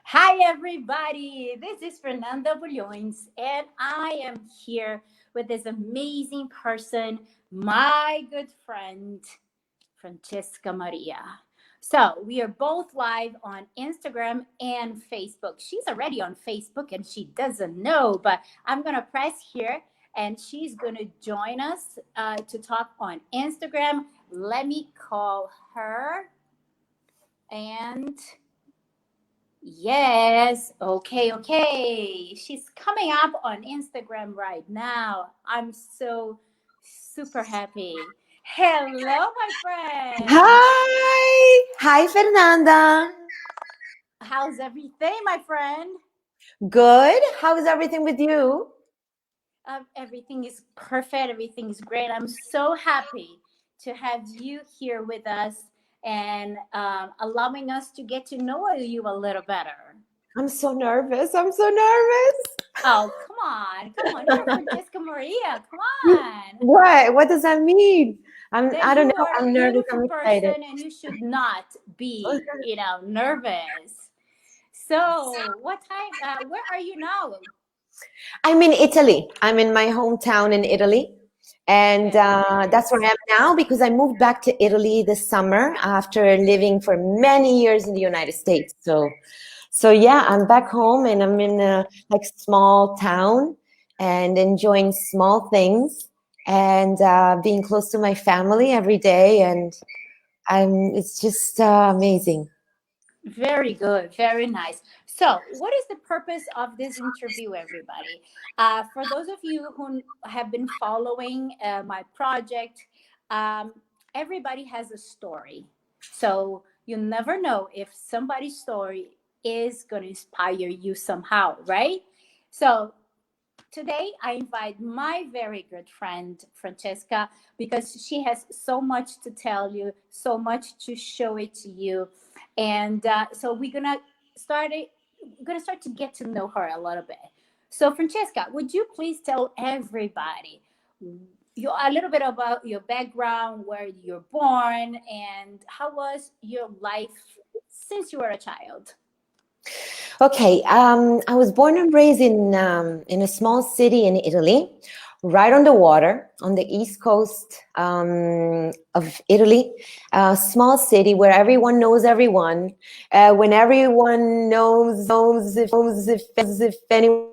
Hi, everybody. This is Fernanda Bulhões, and I am here with this amazing person, my good friend, Francesca Maria. So, we are both live on Instagram and Facebook. She's already on Facebook and she doesn't know, but I'm going to press here and she's going to join us to talk on Instagram. Let me call her and yes. Okay. Okay. She's coming up on Instagram right now. I'm so super happy. Hello, my friend. Hi. Hi, Fernanda. How's everything, my friend? Good. How is everything with you? Everything is perfect. Everything is great. I'm so happy to have you here with us and allowing us to get to know you a little better. I'm so nervous. I'm so nervous. Oh, come on. Come on. You're Francesca Maria. Come on. What? What does that mean? That I don't you know. are a I'm nervous. beautiful I'm excited. person and you should not be, nervous. So, what time? Where are you now? I'm in Italy. I'm in my hometown in Italy. And Very that's where I nice. am now because I moved back to Italy this summer after living for many years in the United States. So yeah, I'm back home and I'm in a like small town and enjoying small things and being close to my family every day. And it's just amazing. Very good. Very nice. So, what is the purpose of this interview, everybody? For those of you who have been following my project, um, everybody has a story. So, you never know if somebody's story is going to inspire you somehow, right? So, today I invite my very good friend Francesca because she has so much to tell you, so much to show it to you, and so we're gonna start to get to know her a little bit. So Francesca, would you please tell everybody a little bit about your background, where you're born, and how was your life since you were a child? Okay, I was born and raised in a small city in Italy, right on the water, on the east coast of Italy. A small city where everyone knows everyone. When everyone knows if anyone,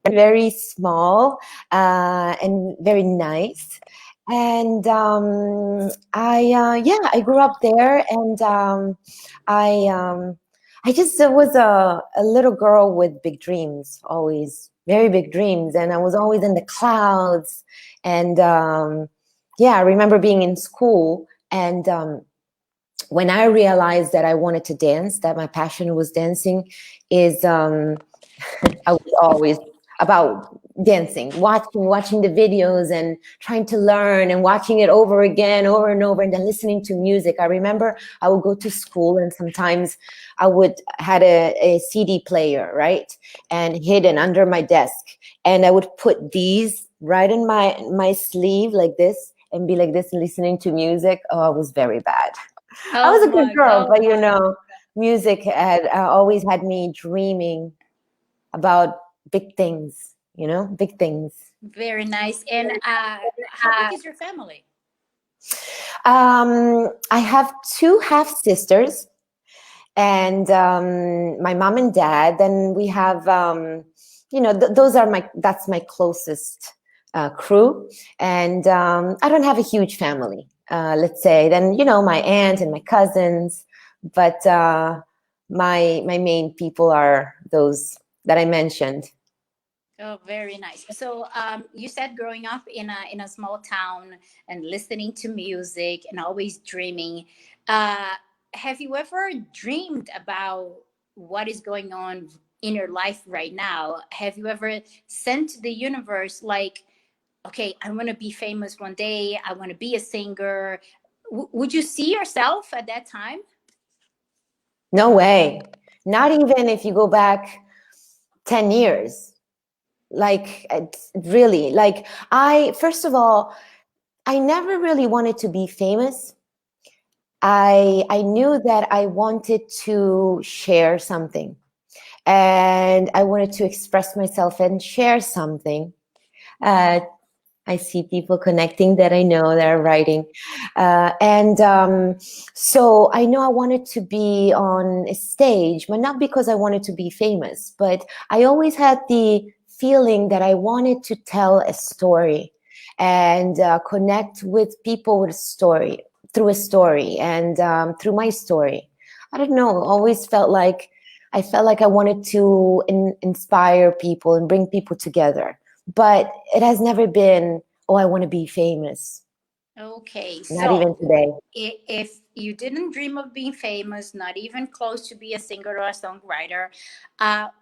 very small and very nice. And I grew up there, and I. I just was a little girl with big dreams, always very big dreams. And I was always in the clouds. And yeah, I remember being in school. And when I realized that I wanted to dance, that my passion was dancing, is I was always about dancing, watching the videos and trying to learn and watching it over again, over and over, and then listening to music. I remember I would go to school and sometimes I would had a CD player, right? And hidden under my desk. And I would put these right in my sleeve like this and be like this listening to music. Oh, I was very bad. I Oh was a good my girl, god. but music had always had me dreaming about big things, big things. Very nice. And how big is your family? I have two half sisters and my mom and dad. Then we have, that's my closest crew. And I don't have a huge family, let's say. Then, my aunt and my cousins. But my main people are those that I mentioned. Oh, very nice. So, you said growing up in a small town and listening to music and always dreaming. Uh, have you ever dreamed about what is going on in your life right now? Have you ever sent to the universe like, okay, I want to be famous one day. I want to be a singer. Would you see yourself at that time? No way. Not even if you go back 10 years. Like, it's really, like, first of all, I never really wanted to be famous. I knew that I wanted to share something. and I wanted to express myself and share something. Uh, I see people connecting that I know that are writing. And so I know I wanted to be on a stage, but not because I wanted to be famous, but I always had the feeling that I wanted to tell a story and connect with people with a story, through a story, and through my story. I don't know, always felt like I wanted to inspire people and bring people together, but it has never been, oh, I want to be famous. Okay, Not so even today. if you didn't dream of being famous, not even close to be a singer or a songwriter,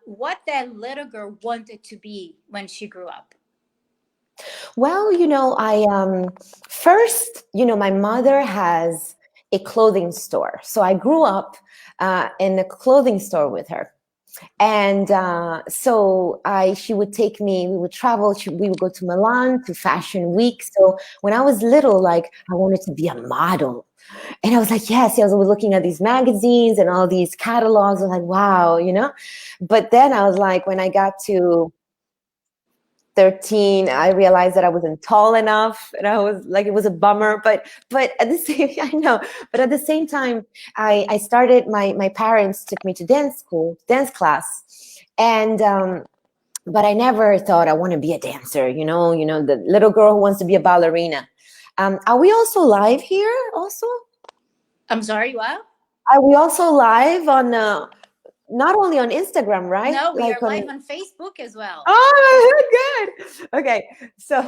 what that little girl wanted to be when she grew up? Well, I first, my mother has a clothing store. So I grew up in a clothing store with her. And so she would take me, we would travel, we would go to Milan to Fashion Week. So when I was little, like I wanted to be a model. And I was like, yes, I was looking at these magazines and all these catalogs. I was like, wow. But then I was like, when I got to 13, I realized that I wasn't tall enough, and I was like, it was a bummer. But at the same, I know, but at the same time, I started. My parents took me to dance school, dance class, and but I never thought I want to be a dancer. The little girl who wants to be a ballerina. Are we also live here? Also, I'm sorry, what? are we also live on? Not only on Instagram, right? No, we Like are on. live on Facebook as well. Oh, good. Okay, so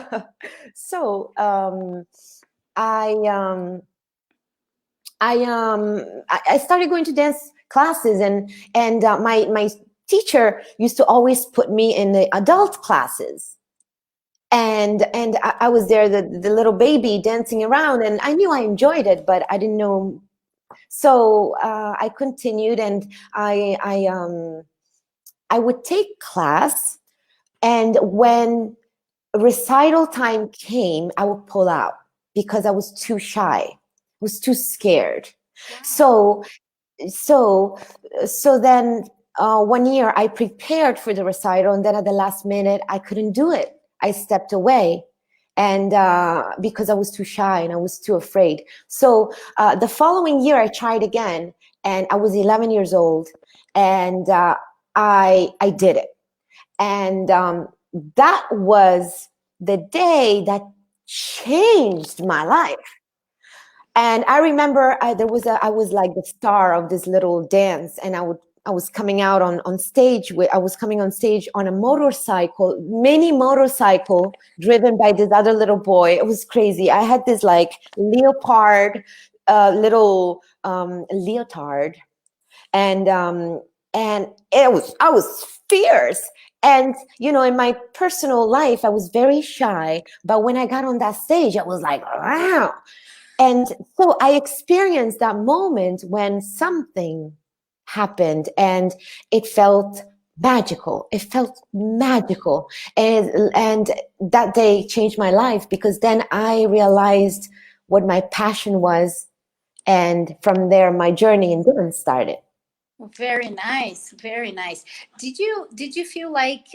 so I I started going to dance classes, and my teacher used to always put me in the adult classes, and I was there, the little baby dancing around, and I knew I enjoyed it, but I didn't know. So I continued, and I would take class, and when recital time came, I would pull out because I was too shy. I was too scared. Wow. So so then one year I prepared for the recital, and then at the last minute I couldn't do it. I stepped away, and because I was too shy and I was too afraid. So the following year I tried again, and I was 11 years old, and I did it, and that was the day that changed my life. And I remember I was like the star of this little dance, and I was coming out on stage I was coming on stage on a motorcycle, mini motorcycle driven by this other little boy. It was crazy. I had this like leopard, little leotard, and I was fierce. And in my personal life I was very shy, but when I got on that stage I was like, wow. And so I experienced that moment when something happened, and it felt magical. It felt magical. And that day changed my life, because then I realized what my passion was. And from there, my journey in dance started. Very nice, very nice. Did you feel like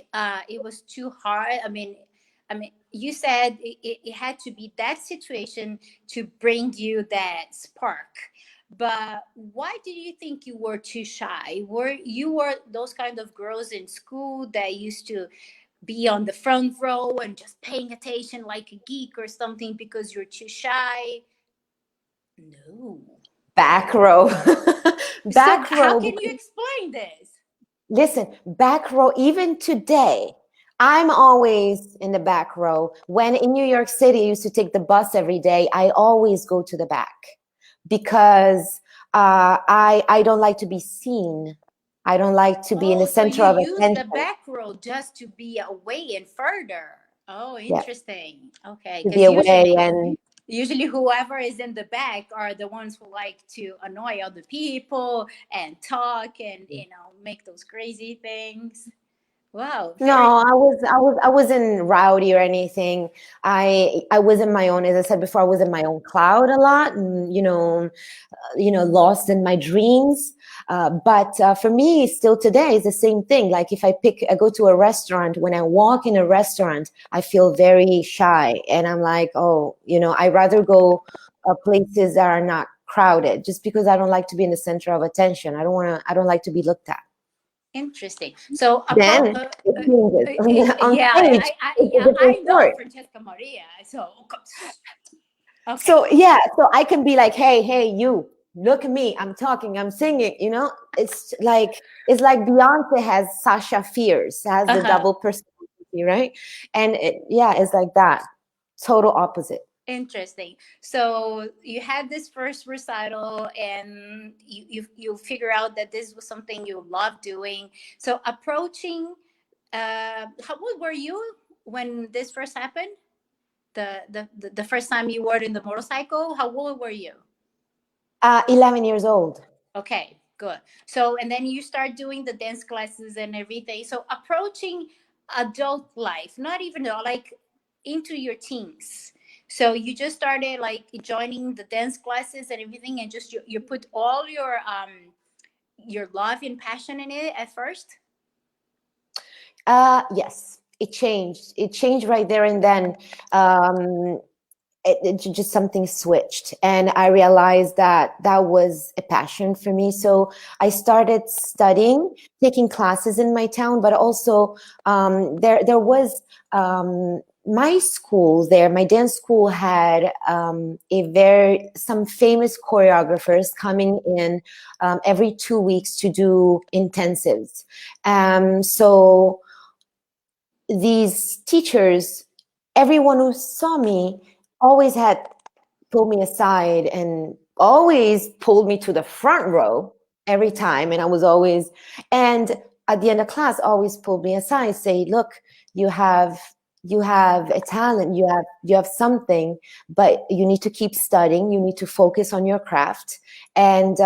it was too hard? I mean, you said it had to be that situation to bring you that spark. But why did you think you were too shy? Were those kind of girls in school that used to be on the front row and just paying attention like a geek or something because you're too shy? No. Back row. So Back how row. can you explain this? Listen, back row, even today, I'm always in the back row. When in New York City, I used to take the bus every day. I always go to the back because I don't like to be seen. I don't like to be in the Oh, so center you of use the attention. back row just to be away and further. Oh, Yeah, interesting. Okay, to be because away usually, and usually whoever is in the back are the ones who like to annoy other people and talk and make those crazy things. Wow, No, very I wasn't rowdy or anything. I was in my own, as I said before, I was in my own cloud a lot, and lost in my dreams. But for me, still today, it's the same thing. Like if I go to a restaurant, when I walk in a restaurant, I feel very shy, and I'm like, oh, I rather go places that are not crowded, just because I don't like to be in the center of attention. I don't like to be looked at. interesting. So, Then it changes. On yeah, stage, it's a different I know story. Francesca Maria. So, okay, So yeah, so I can be like, hey, you, look at me, I'm talking, I'm singing, it's like Beyonce has Sasha Fierce, has the uh-huh. double personality, right? And yeah, it's like that, total opposite. Interesting. So you had this first recital, and you figure out that this was something you love doing. So approaching, how old were you when this first happened? The first time you were in the motorcycle, how old were you? 11 years old. Okay, good. So, and then you start doing the dance classes and everything. So, approaching adult life, not even like into your teens. So, you just started like joining the dance classes and everything, and just you put all your love and passion in it at first. Yes, it changed right there and then. um, just something switched, and I realized that that was a passion for me. So I started studying, taking classes in my town, but also there was my school there, my dance school had some famous choreographers coming in every 2 weeks to do intensives. So these teachers, everyone who saw me always had pulled me aside and always pulled me to the front row every time. And I was always, and at the end of class, always pulled me aside, say, look, you have you have a talent, you have something, but you need to keep studying, you need to focus on your craft. And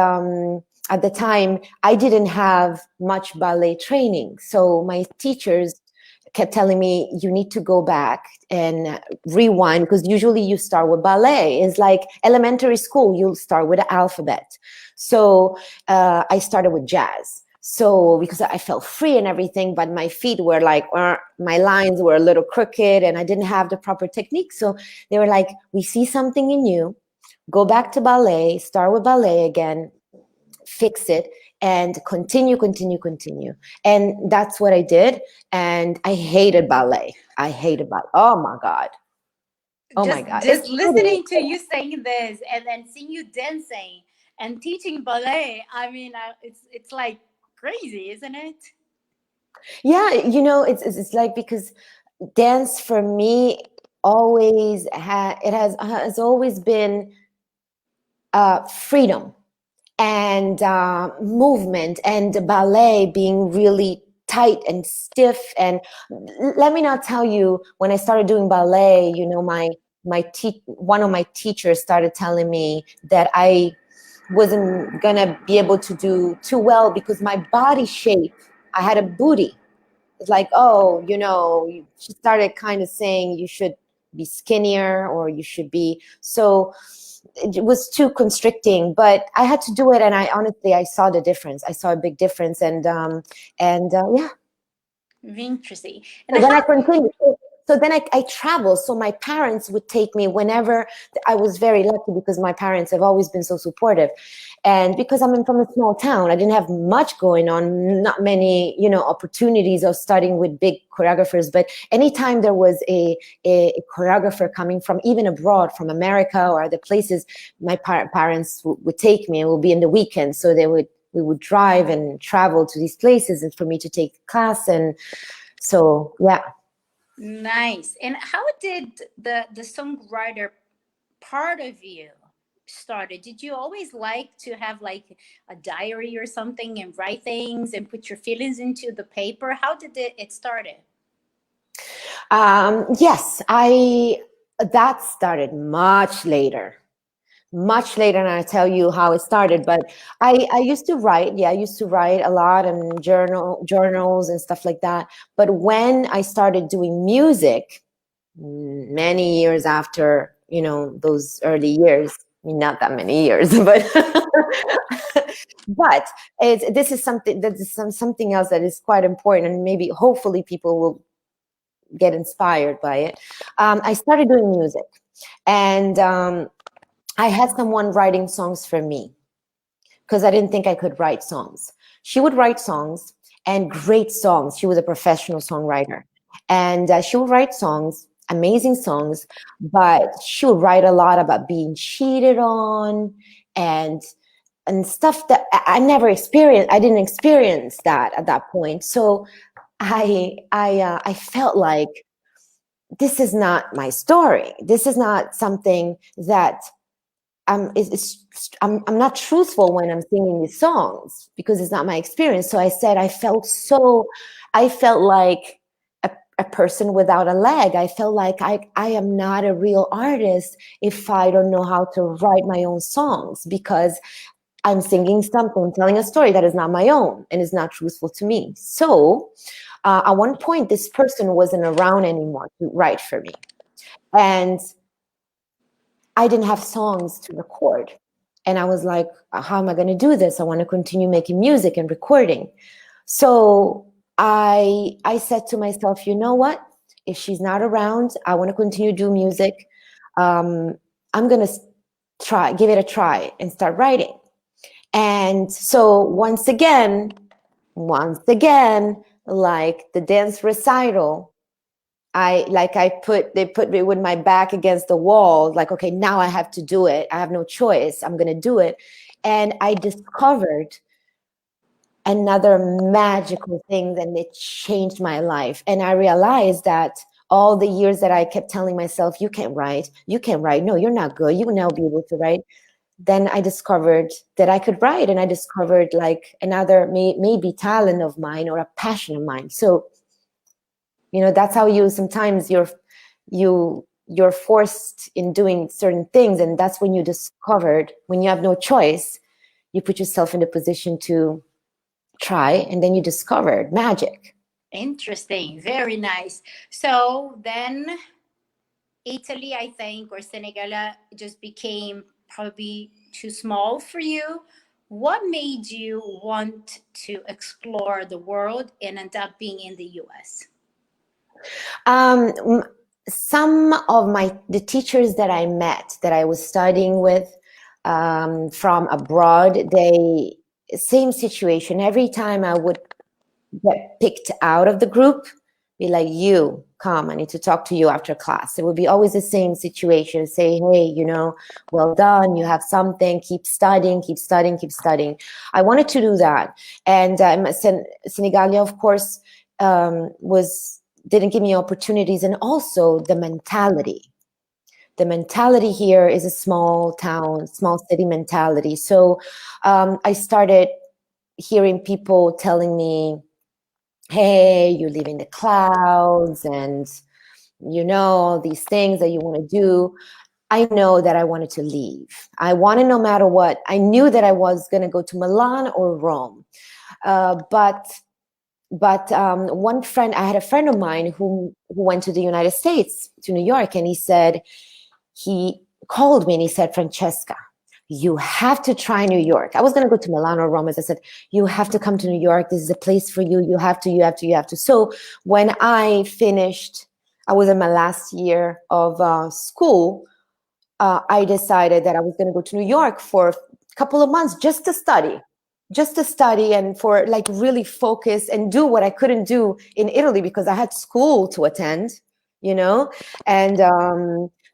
at the time, I didn't have much ballet training, so my teachers kept telling me, you need to go back and rewind, because usually you start with ballet. It's like elementary school, you'll start with the alphabet. So I started with jazz, so because I felt free and everything, but my feet were like, my lines were a little crooked and I didn't have the proper technique. So they were like, we see something in you, go back to ballet, start with ballet again, fix it, and continue. And that's what I did. And I hated ballet. Oh my God. Oh my God. It's Just pretty. listening to you saying this, and then seeing you dancing and teaching ballet. I mean, it's like crazy, isn't it? Yeah, it's like, because dance for me has always been freedom and movement, and ballet being really tight and stiff. And let me not tell you, when I started doing ballet, one of my teachers started telling me that I wasn't gonna be able to do too well because my body shape, I had a booty. It's like, oh, she started kind of saying you should be skinnier, or you should be so. It was too constricting, but I had to do it, and I saw the difference. I saw a big difference, and yeah. Interesting. And So then how? I continued. So then I traveled. So my parents would take me whenever. I was very lucky because my parents have always been so supportive. And because from a small town, I didn't have much going on, not many, opportunities of studying with big choreographers. But anytime there was a choreographer coming from even abroad, from America or other places, my parents would take me, and it would be in the weekend. So we would drive and travel to these places, and for me to take class. And so, yeah. Nice. And how did the songwriter part of you started? Did you always like to have like a diary or something and write things and put your feelings into the paper? How did it started? Yes, that started much later. much later, and I'll tell you how it started. But I used to write. Yeah, I used to write a lot in journals and stuff like that. But when I started doing music, many years after, those early years, I mean, not that many years, but but this is something else that is quite important, and maybe hopefully people will get inspired by it. I started doing music, and I had someone writing songs for me because I didn't think I could write songs. She would write songs, and great songs. She was a professional songwriter, and she would write songs, amazing songs, but she would write a lot about being cheated on and stuff that I never experienced. I didn't experience that at that point. So I felt like this is not my story. This is not something that I'm not truthful when I'm singing these songs because it's not my experience. So I said I felt like a person without a leg. I felt like I am not a real artist if I don't know how to write my own songs, because I'm singing something, telling a story that is not my own and is not truthful to me. So at one point, this person wasn't around anymore to write for me. And I didn't have songs to record. And I was like, how am I going to do this? I want to continue making music and recording. So I said to myself, you know what? If she's not around, I want to continue to do music. I'm going to give it a try and start writing. And so once again, like the dance recital, they put me with my back against the wall, like, okay, now I have to do it. I have no choice. I'm going to do it. And I discovered another magical thing, and it changed my life. And I realized that all the years that I kept telling myself, you can't write. No, you're not good. You will never be able to write. Then I discovered that I could write, and I discovered like another maybe talent of mine or a passion of mine. So, that's how sometimes you're forced in doing certain things, and that's when you discovered, when you have no choice, you put yourself in a position to try, and then you discovered magic. Interesting. Very nice. So then Italy, I think, or Senegal just became probably too small for you. What made you want to explore the world and end up being in the US? Some of the teachers that I met, that I was studying with from abroad, same situation. Every time I would get picked out of the group, be like, you come, I need to talk to you after class. It would be always the same situation. Say, hey, well done, you have something, keep studying. I wanted to do that. And Senegalia, of course, didn't give me opportunities. And also the mentality here is a small town, small city mentality. So I started hearing people telling me, hey, you live in the clouds, and these things that you want to do. I know that I wanted to leave. I wanted, no matter what, I knew that I was going to go to Milan or Rome. But one friend, I had a friend of mine who went to the United States, to New York, and he called me and he said, Francesca, you have to try New York. I was going to go to Milan or Rome. As I said, you have to come to New York. This is a place for you. You have to. So when I finished, I was in my last year of school. I decided that I was going to go to New York for a couple of months just to study, and for like really focus and do what I couldn't do in Italy because I had school to attend, and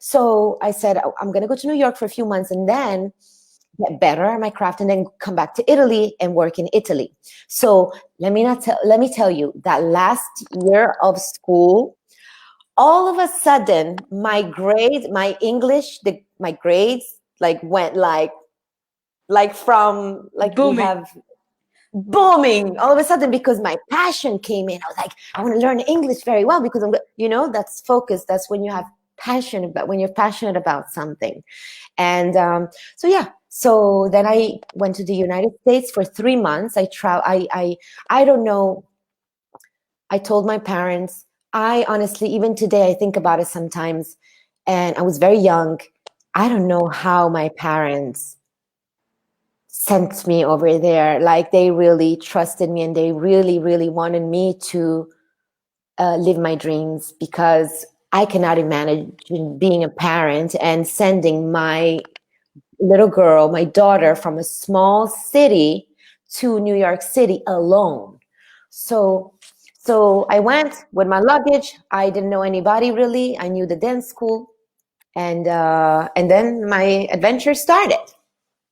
so I said, I'm going to go to New York for a few months and then get better at my craft and then come back to Italy and work in Italy. So let me tell you that last year of school, all of a sudden my grades like went like from like Booming. We have booming all of a sudden because my passion came in. I was like, I want to learn English very well because that's focus. That's when you have passionate about, when you're passionate about something. And so yeah, so then I went to the United States for 3 months. I don't know. I told my parents. I honestly, even today, I think about it sometimes. And I was very young. I don't know how my parents sent me over there. Like, they really trusted me, and they really, really wanted me to live my dreams, because I cannot imagine being a parent and sending my little girl, my daughter, from a small city to New York City alone. So, so I went with my luggage. I didn't know anybody really. I knew the dance school, and then my adventure started.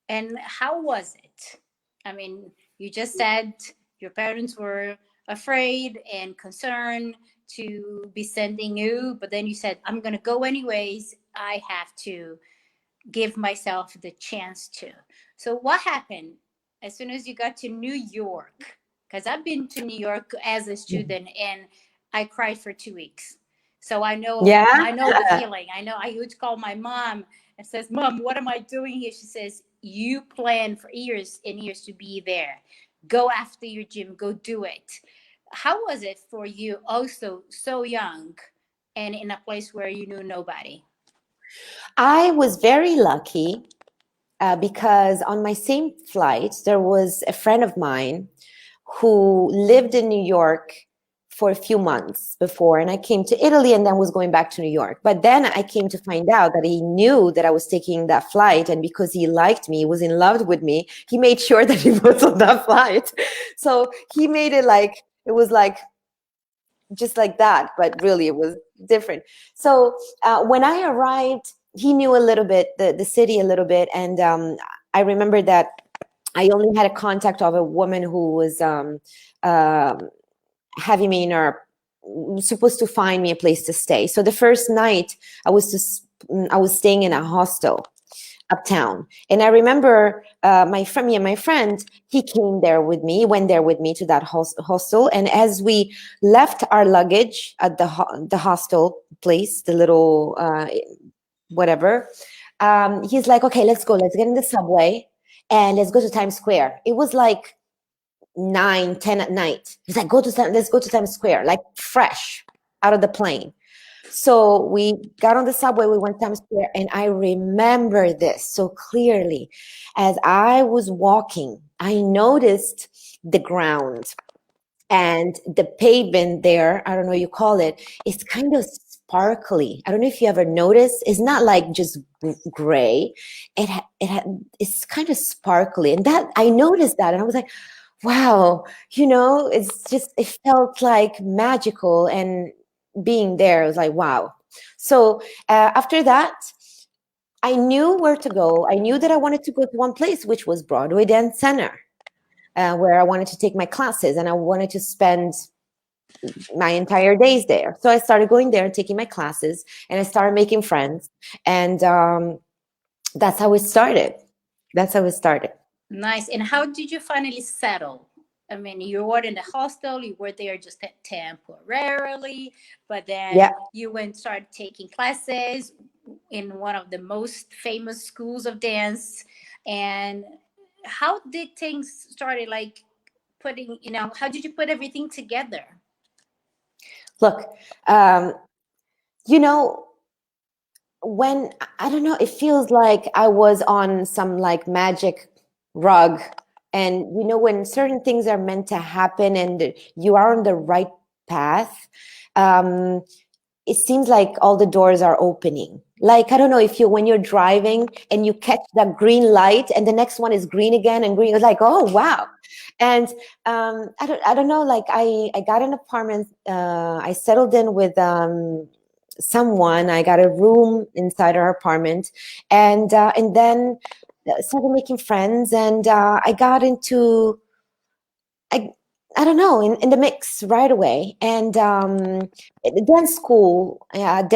And how was it? I mean, you just said your parents were afraid and concerned to be sending you, but then you said, I'm going to go anyways. I have to give myself the chance to. So, what happened as soon as you got to New York? Because I've been to New York as a student and I cried for 2 weeks. So Yeah. I know the feeling. I know I would call my mom and says, "Mom, what am I doing here?" She says, "You plan for years and years to be there. Go after your gym. Go do it." How was it for you? Also, so young and in a place where you knew nobody. I was very lucky, because on my same flight, there was a friend of mine who lived in New York for a few months before, and I came to Italy and then was going back to New York. But then I came to find out that he knew that I was taking that flight, and because he liked me, he was in love with me, he made sure that he was on that flight. So he made it like, it was like just like that, but really it was different. So when I arrived, he knew a little bit, the city a little bit, and I remember that I only had a contact of a woman who was having me in her, supposed to find me a place to stay. So the first night I was staying in a hostel uptown, and I remember me and my friend, he came there with me, went there with me to that hostel, and as we left our luggage at the hostel place, the little whatever, he's like, okay, let's go, let's get in the subway and let's go to Times Square. It was like 9, 10 at night. He's like, let's go to Times Square, like fresh out of the plane. So we got on the subway, we went to Times Square, and I remember this so clearly. As I was walking, I noticed the ground and the pavement there, I don't know what you call it, it's kind of sparkly. I don't know if you ever noticed. It's not like just gray. It's kind of sparkly. And that, I noticed that, and I was like, wow, it's just, it felt like magical, and being there, I was like, wow. So after that, I knew where to go. I knew that I wanted to go to one place, which was Broadway Dance Center, where I wanted to take my classes, and I wanted to spend my entire days there. So I started going there and taking my classes, and I started making friends, and that's how it started. That's how it started. Nice. And how did you finally settle? I mean, you were in the hostel, you were there just temporarily, but Yeah. then you went started taking classes in one of the most famous schools of dance. And how did things started like putting, how did you put everything together? Look, um, you know, when, I don't know, it feels like I was on some like magic rug. And when certain things are meant to happen and you are on the right path, um, it seems like all the doors are opening. Like, I don't know, if when you're driving and you catch that green light and the next one is green again and green, it's like, oh wow. And I don't know, like I got an apartment, I settled in with someone. I got a room inside our apartment, and then started making friends, and I got into, I I don't know, in the mix right away. And dance school at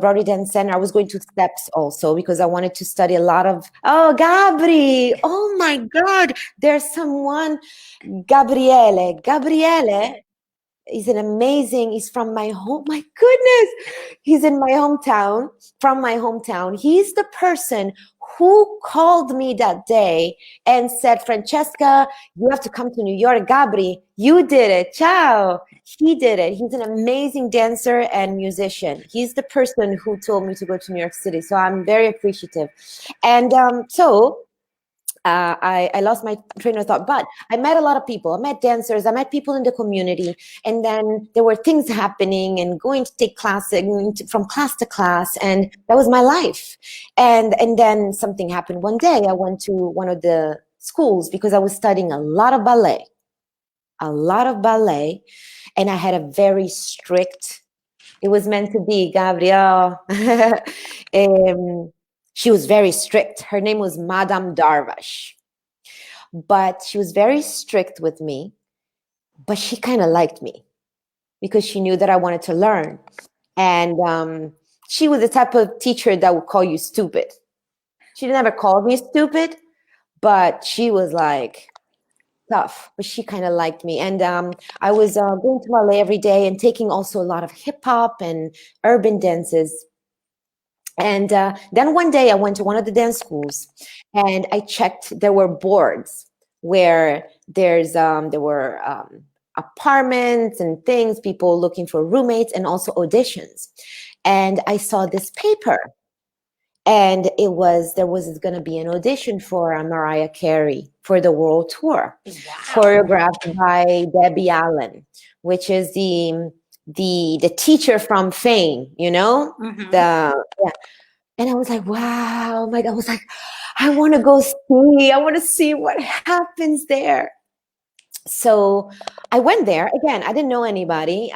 Broadway Dance Center. I was going to steps also because I wanted to study a lot of. Oh, Gabri! Oh my God! There's someone, Gabriele. Gabriele. He's an amazing, he's from my home. My goodness. He's in my hometown, from my hometown. He's the person who called me that day and said, Francesca, you have to come to New York. Gabri, you did it. Ciao. He did it. He's an amazing dancer and musician. He's the person who told me to go to New York City. So I'm very appreciative. And I lost my train of thought, but I met a lot of people. I met dancers. I met people in the community, and then there were things happening and going to take classes from class to class, and that was my life. And then something happened one day. I went to one of the schools because I was studying a lot of ballet, and I had a very strict. It was meant to be, Gabrielle. She was very strict. Her name was Madame Darvash. But she was very strict with me. But she kind of liked me because she knew that I wanted to learn. And she was the type of teacher that would call you stupid. She never called me stupid, but she was like tough. But she kind of liked me. And I was going to ballet every day and taking also a lot of hip hop and urban dances. And then one day I went to one of the dance schools and I checked, there were boards where there were apartments and things, people looking for roommates and also auditions. And I saw this paper and there was going to be an audition for Mariah Carey for the world tour, Wow. choreographed by Debbie Allen, which is the teacher from Fame, you know, yeah. And I was like, wow, I was like, I want to go see, I want to see what happens there. So I went there again. I didn't know anybody.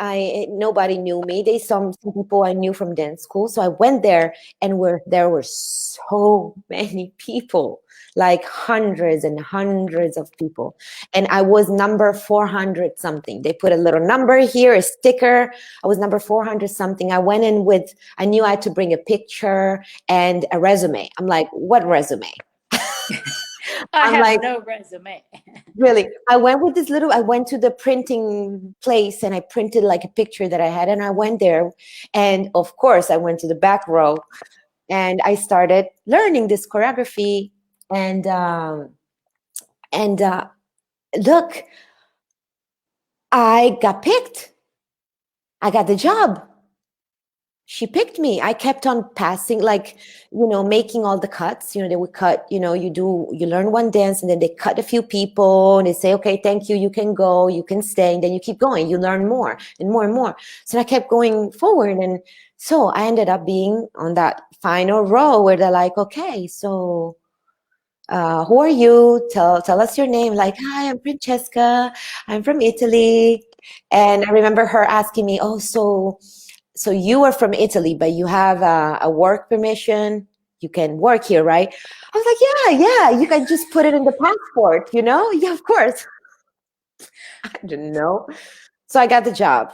Nobody knew me. They some people I knew from dance school. So I went there, and there were so many people, like hundreds and hundreds of people. And I was number 400 something. They put a little number here, a sticker. I was number 400 something. I went in with. I knew I had to bring a picture and a resume. I'm like, what resume? I have no resume. Really, I went to the printing place and I printed like a picture that I had, and I went there, and of course I went to the back row and I started learning this choreography, and look, I got picked. I got the job. She picked me. I kept on passing, like, making all the cuts. They would cut, you learn one dance and then they cut a few people and they say, okay, thank you. You can go, you can stay. And then you keep going. You learn more and more and more. So I kept going forward. And so I ended up being on that final row where they're like, okay, so who are you? Tell us your name. Like, hi, I'm Francesca. I'm from Italy. And I remember her asking me, oh, so you are from Italy, but you have a work permission. You can work here, right? I was like, yeah. You can just put it in the passport, Yeah, of course. I didn't know. So I got the job.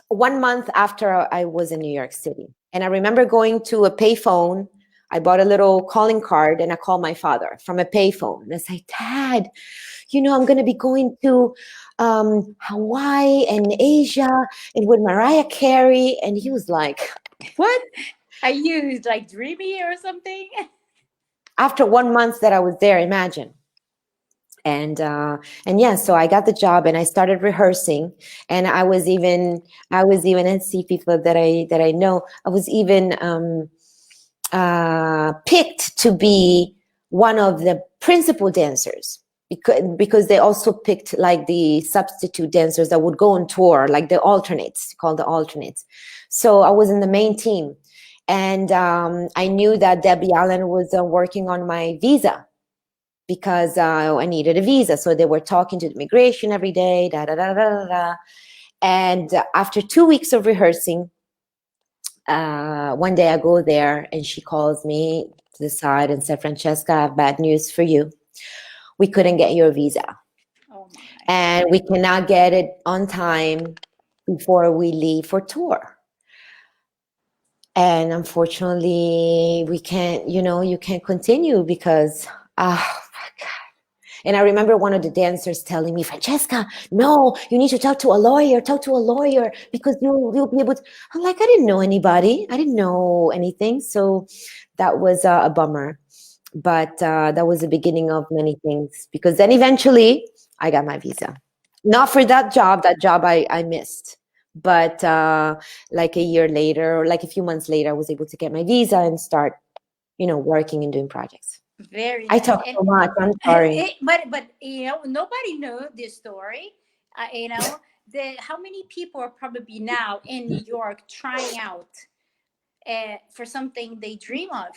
1 month after I was in New York City. And I remember going to a payphone. I bought a little calling card and I called my father from a payphone. And I said, Dad, I'm going to be going to Hawaii and Asia and with Mariah Carey. And he was like, what? Are you like dreamy or something? After 1 month that I was there, imagine. And yeah, so I got the job and I started rehearsing, and I was even and see people that I know. I was even picked to be one of the principal dancers because they also picked like the substitute dancers that would go on tour, like the alternates, called the alternates. So I was in the main team, and I knew that Debbie Allen was working on my visa because I needed a visa. So they were talking to the immigration every day, da da da da da. And after 2 weeks of rehearsing, one day I go there and she calls me to the side and said, Francesca, I have bad news for you. We couldn't get your visa. Oh my. And we cannot get it on time before we leave for tour. And unfortunately, we can't, you can't continue because, oh my God. And I remember one of the dancers telling me, Francesca, no, you need to talk to a lawyer because you'll be able to. I'm like, I didn't know anybody. I didn't know anything. So that was a bummer. But that was the beginning of many things, because then eventually I got my visa. Not for that job. That job I missed. But like a year later, or like a few months later, I was able to get my visa and start, working and doing projects. Very I nice. talk And so much. I'm sorry. but nobody know this story. How many people are probably now in New York trying out for something they dream of.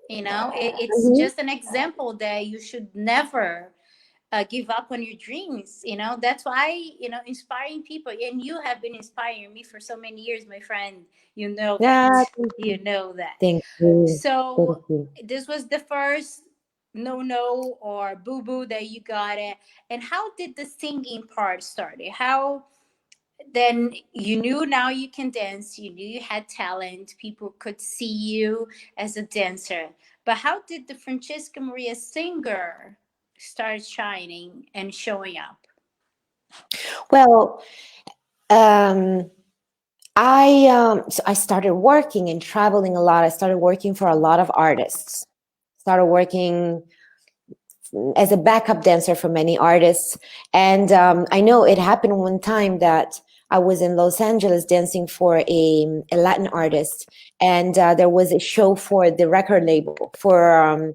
It's Mhm. just an example that you should never give up on your dreams. That's why, inspiring people, and you have been inspiring me for so many years, my friend. You know that. Yeah. You know that. Thank you. Thank So you. this was the first no or boo boo that you got it. And how did the singing part start? How then you knew now you can dance, you knew you had talent, people could see you as a dancer. But how did the Francesca Maria singer start shining and showing up? Well, um, I started working and traveling a lot. I started working for a lot of artists. Started working as a backup dancer for many artists. And I know it happened one time that I was in Los Angeles dancing for a Latin artist, and there was a show for the record label for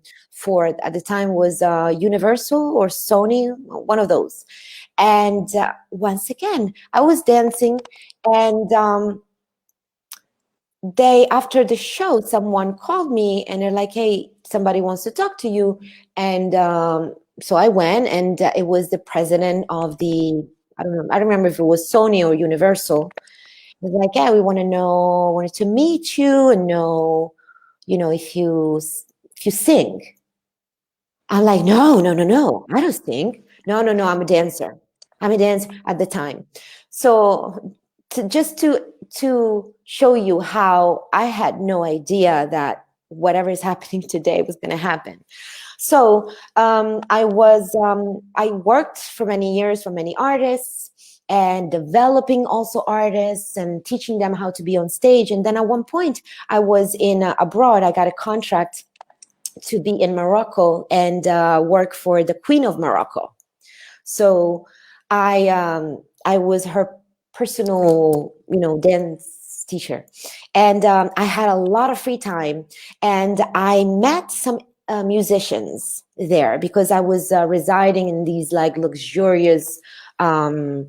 at the time was Universal or Sony, one of those. And once again, I was dancing, and they after the show, someone called me and they're like, "Hey, somebody wants to talk to you." And so I went, and it was the president of the, I don't know, I don't remember if it was Sony or Universal. It was like, "Yeah, we wanted to meet you and know, if you sing." I'm like, "No, no, no, no, I don't sing. No, no, no, I'm a dancer. I'm a dancer at the time." So to show you how I had no idea that whatever is happening today was going to happen. So I worked for many years for many artists, and developing also artists and teaching them how to be on stage. And then at one point I was in abroad. I got a contract to be in Morocco and work for the Queen of Morocco. So I was her personal, dance teacher, and I had a lot of free time, and I met some musicians there because I was residing in these like luxurious um,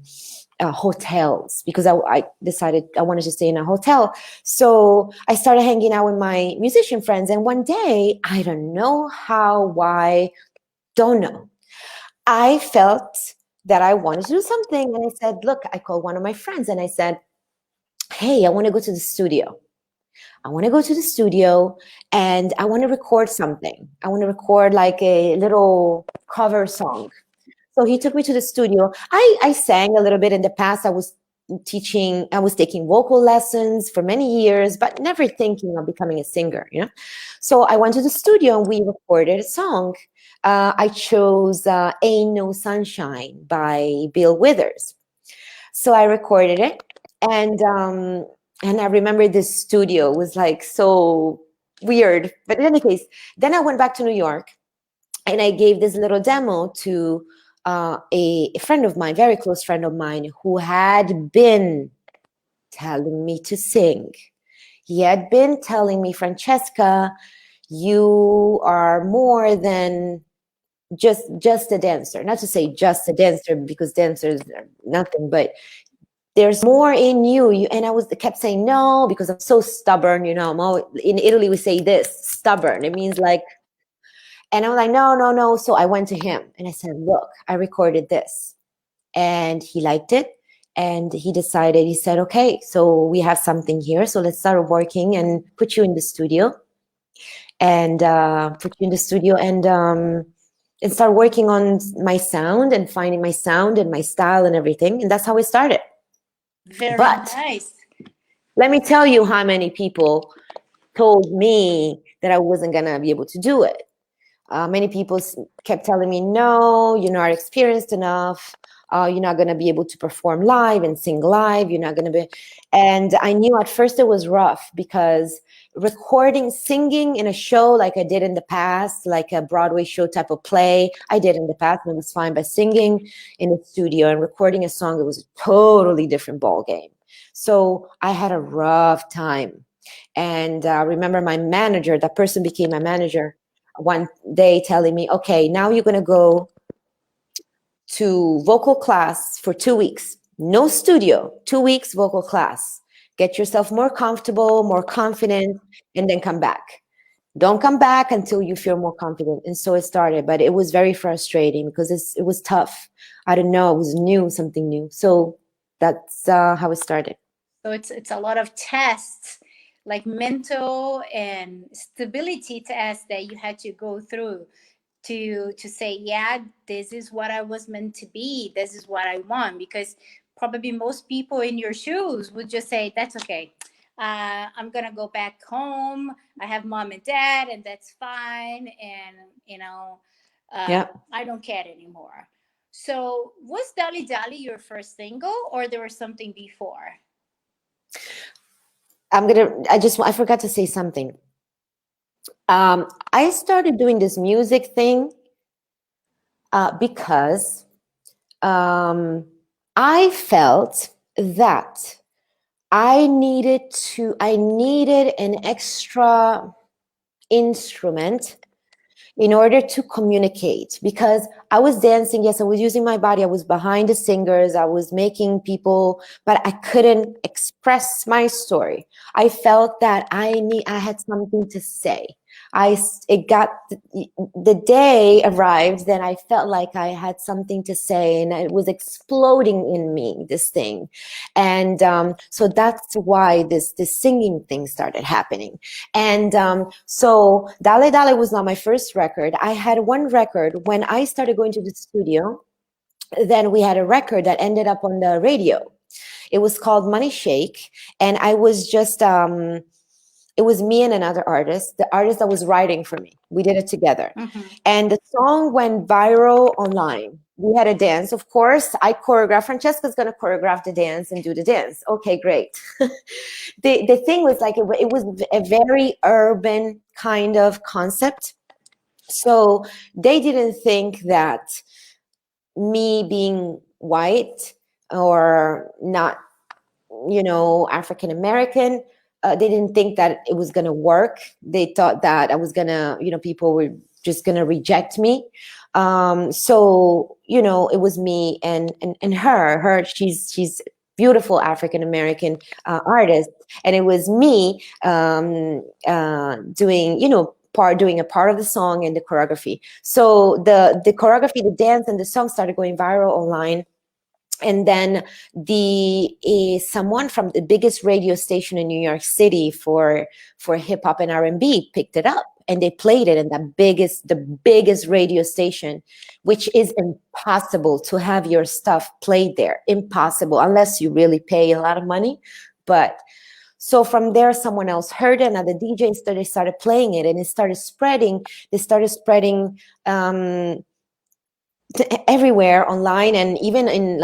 hotels, because I decided I wanted to stay in a hotel. So I started hanging out with my musician friends, and one day, I don't know how, why, don't know, I felt that I wanted to do something. And I said, look, I called one of my friends and I said, hey, I want to go to the studio. I want to go to the studio and I want to record something. I want to record like a little cover song. So he took me to the studio. I sang a little bit in the past. I was taking vocal lessons for many years, but never thinking of becoming a singer. So I went to the studio and we recorded a song. I chose Ain't No Sunshine by Bill Withers. So I recorded it, and I remember this studio was like so weird. But in any case, then I went back to New York and I gave this little demo to a friend of mine, very close friend of mine, who had been telling me to sing. He had been telling me, Francesca, you are more than just a dancer. Not to say just a dancer, because dancers are nothing, but there's more in you. And I kept saying no, because I'm so stubborn. I'm always, in Italy we say this, stubborn. It means like, and I was like, no, no, no. So I went to him and I said, look, I recorded this. And he liked it. And he said, okay, so we have something here. So let's start working and put you in the studio. And and start working on my sound and finding my sound and my style and everything. And that's how it started. Very But nice. let me tell you how many people told me that I wasn't going to be able to do it. Many people kept telling me, no, you're not experienced enough. You're not going to be able to perform live and sing live. You're not going to be. And I knew at first it was rough because singing in a show like I did in the past, like a Broadway show type of play, I did in the past, and it was fine. But singing in the studio and recording a song, it was a totally different ball game. So I had a rough time. And I remember my manager, that person became my manager, one day telling me, okay, now you're going to go to vocal class for 2 weeks. No studio, 2 weeks vocal class. Get yourself more comfortable, more confident, and then come back. Don't come back until you feel more confident. And so it started, but it was very frustrating because it was tough. I don't know, it was new, something new. So that's how it started. So it's a lot of tests, like mental and stability tests that you had to go through to say, yeah, this is what I was meant to be. This is what I want. Because probably most people in your shoes would just say, that's okay. I'm gonna go back home. I have mom and dad, and that's fine. And Yeah. I don't care anymore. So was Dolly Dolly your first single, or there was something before? I forgot to say something. I started doing this music thing because I felt that I needed an extra instrument in order to communicate, because I was dancing. Yes, I was using my body. I was behind the singers. I was making people, but I couldn't express my story. I felt that I had something to say. The day arrived, then I felt like I had something to say, and it was exploding in me, this thing. And so that's why this singing thing started happening. And so Dale Dale was not my first record. I had one record when I started going to the studio. Then we had a record that ended up on the radio. It was called Money Shake. And I was just, it was me and another artist, the artist that was writing for me. We did it together. Mm-hmm. And the song went viral online. We had a dance, of course. I choreographed. Francesca's going to choreograph the dance and do the dance. Okay, great. The thing was like, it was a very urban kind of concept. So they didn't think that me being white or not, African American, they didn't think that it was going to work. They thought that I was going to, people were just going to reject me. So, it was me and her, she's beautiful African American artist. And it was me doing a part of the song and the choreography. So the choreography, the dance and the song started going viral online. And then someone from the biggest radio station in New York City for hip hop and R&B picked it up, and they played it in the biggest radio station, which is impossible to have your stuff played there. Impossible, unless you really pay a lot of money. But so from there, someone else heard it, and the DJ started playing it, and it started spreading. They started spreading everywhere online, and even in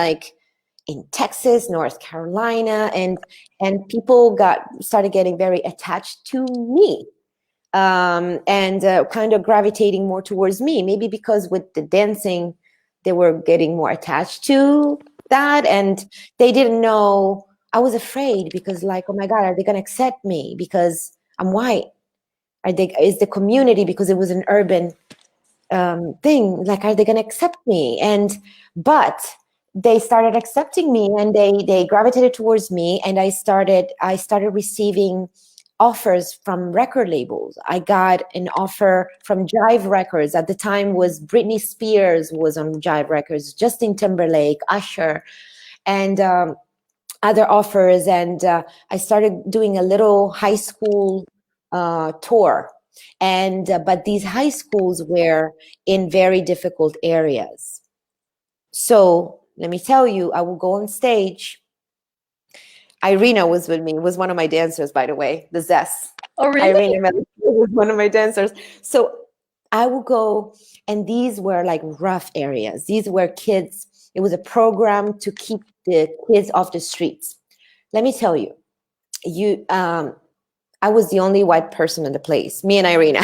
Texas, North Carolina, and people started getting very attached to me, and kind of gravitating more towards me. Maybe because with the dancing, they were getting more attached to that, and they didn't know. I was afraid because, like, oh my God, are they going to accept me because I'm white? Is the community, because it was an urban thing, like, are they going to accept me? But they started accepting me, and they gravitated towards me, and I started receiving offers from record labels. I got an offer from Jive Records. At the time, was Britney Spears was on Jive Records, Justin Timberlake, Usher, and other offers. And I started doing a little high school tour. And but these high schools were in very difficult areas. So let me tell you, I will go on stage. Irina was with me, was one of my dancers, by the way, the Zest. Oh, really? Irina was one of my dancers. So I would go, and these were like rough areas. These were kids. It was a program to keep the kids off the streets. Let me tell you, you I was the only white person in the place, me and Irina.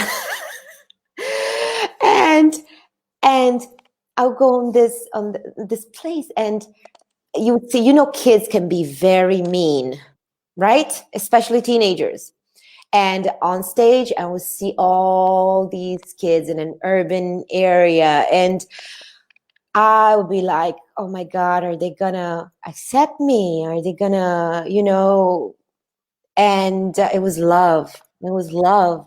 and and I'll go on this place, and you would see, kids can be very mean, right? Especially teenagers. And on stage, I would see all these kids in an urban area, and I would be like, oh my God, are they gonna accept me? Are they gonna, and it was love. It was love.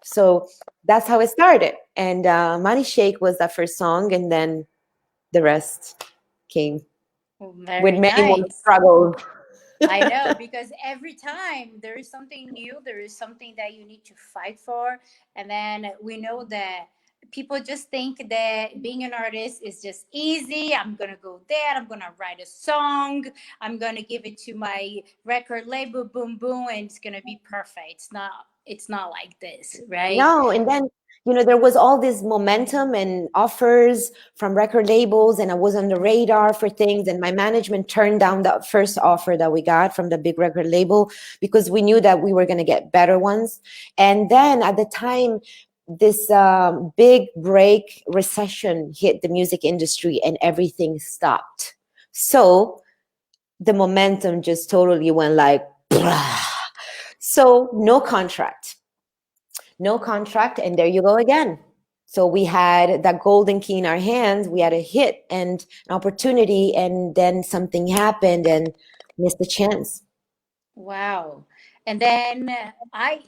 So that's how it started. And Money Shake was that first song, and then the rest came with Very many more nice. struggles. I know, because every time there is something new, there is something that you need to fight for. And then we know that people just think that being an artist is just easy. I'm going to go there, I'm going to write a song, I'm going to give it to my record label, boom, boom, and it's going to be perfect. It's not like this, right? No, and then there was all this momentum and offers from record labels, and I was on the radar for things, and my management turned down the first offer that we got from the big record label because we knew that we were going to get better ones. And then at the time, this big break recession hit the music industry, and everything stopped. So the momentum just totally went like, so no contract, and there you go again. So we had that golden key in our hands. We had a hit and an opportunity, and then something happened and missed the chance. Wow. And then I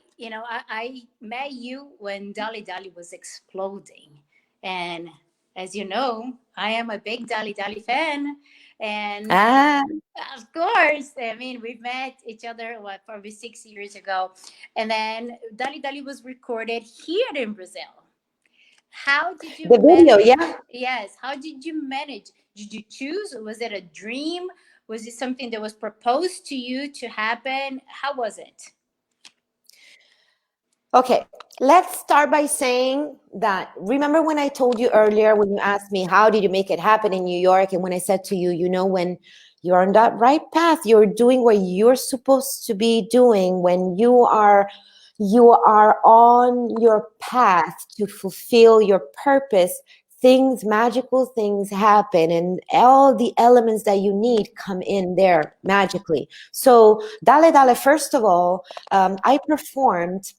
met you when Dolly Dolly was exploding. And as you know, I am a big Dolly Dolly fan. And Ah, of course, I mean, we've met each other, what, probably 6 years ago. And then Dolly Dolly was recorded here in Brazil. How did you the video, manage? yeah. Yes, how did you manage? Did you choose? Was it a dream? Was it something that was proposed to you to happen? How was it? Okay, let's start by saying that, remember when I told you earlier, when you asked me, how did you make it happen in New York? And when I said to you, when you're on that right path, you're doing what you're supposed to be doing, when you are on your path to fulfill your purpose, magical things happen, and all the elements that you need come in there magically. So Dale Dale, first of all, I performed.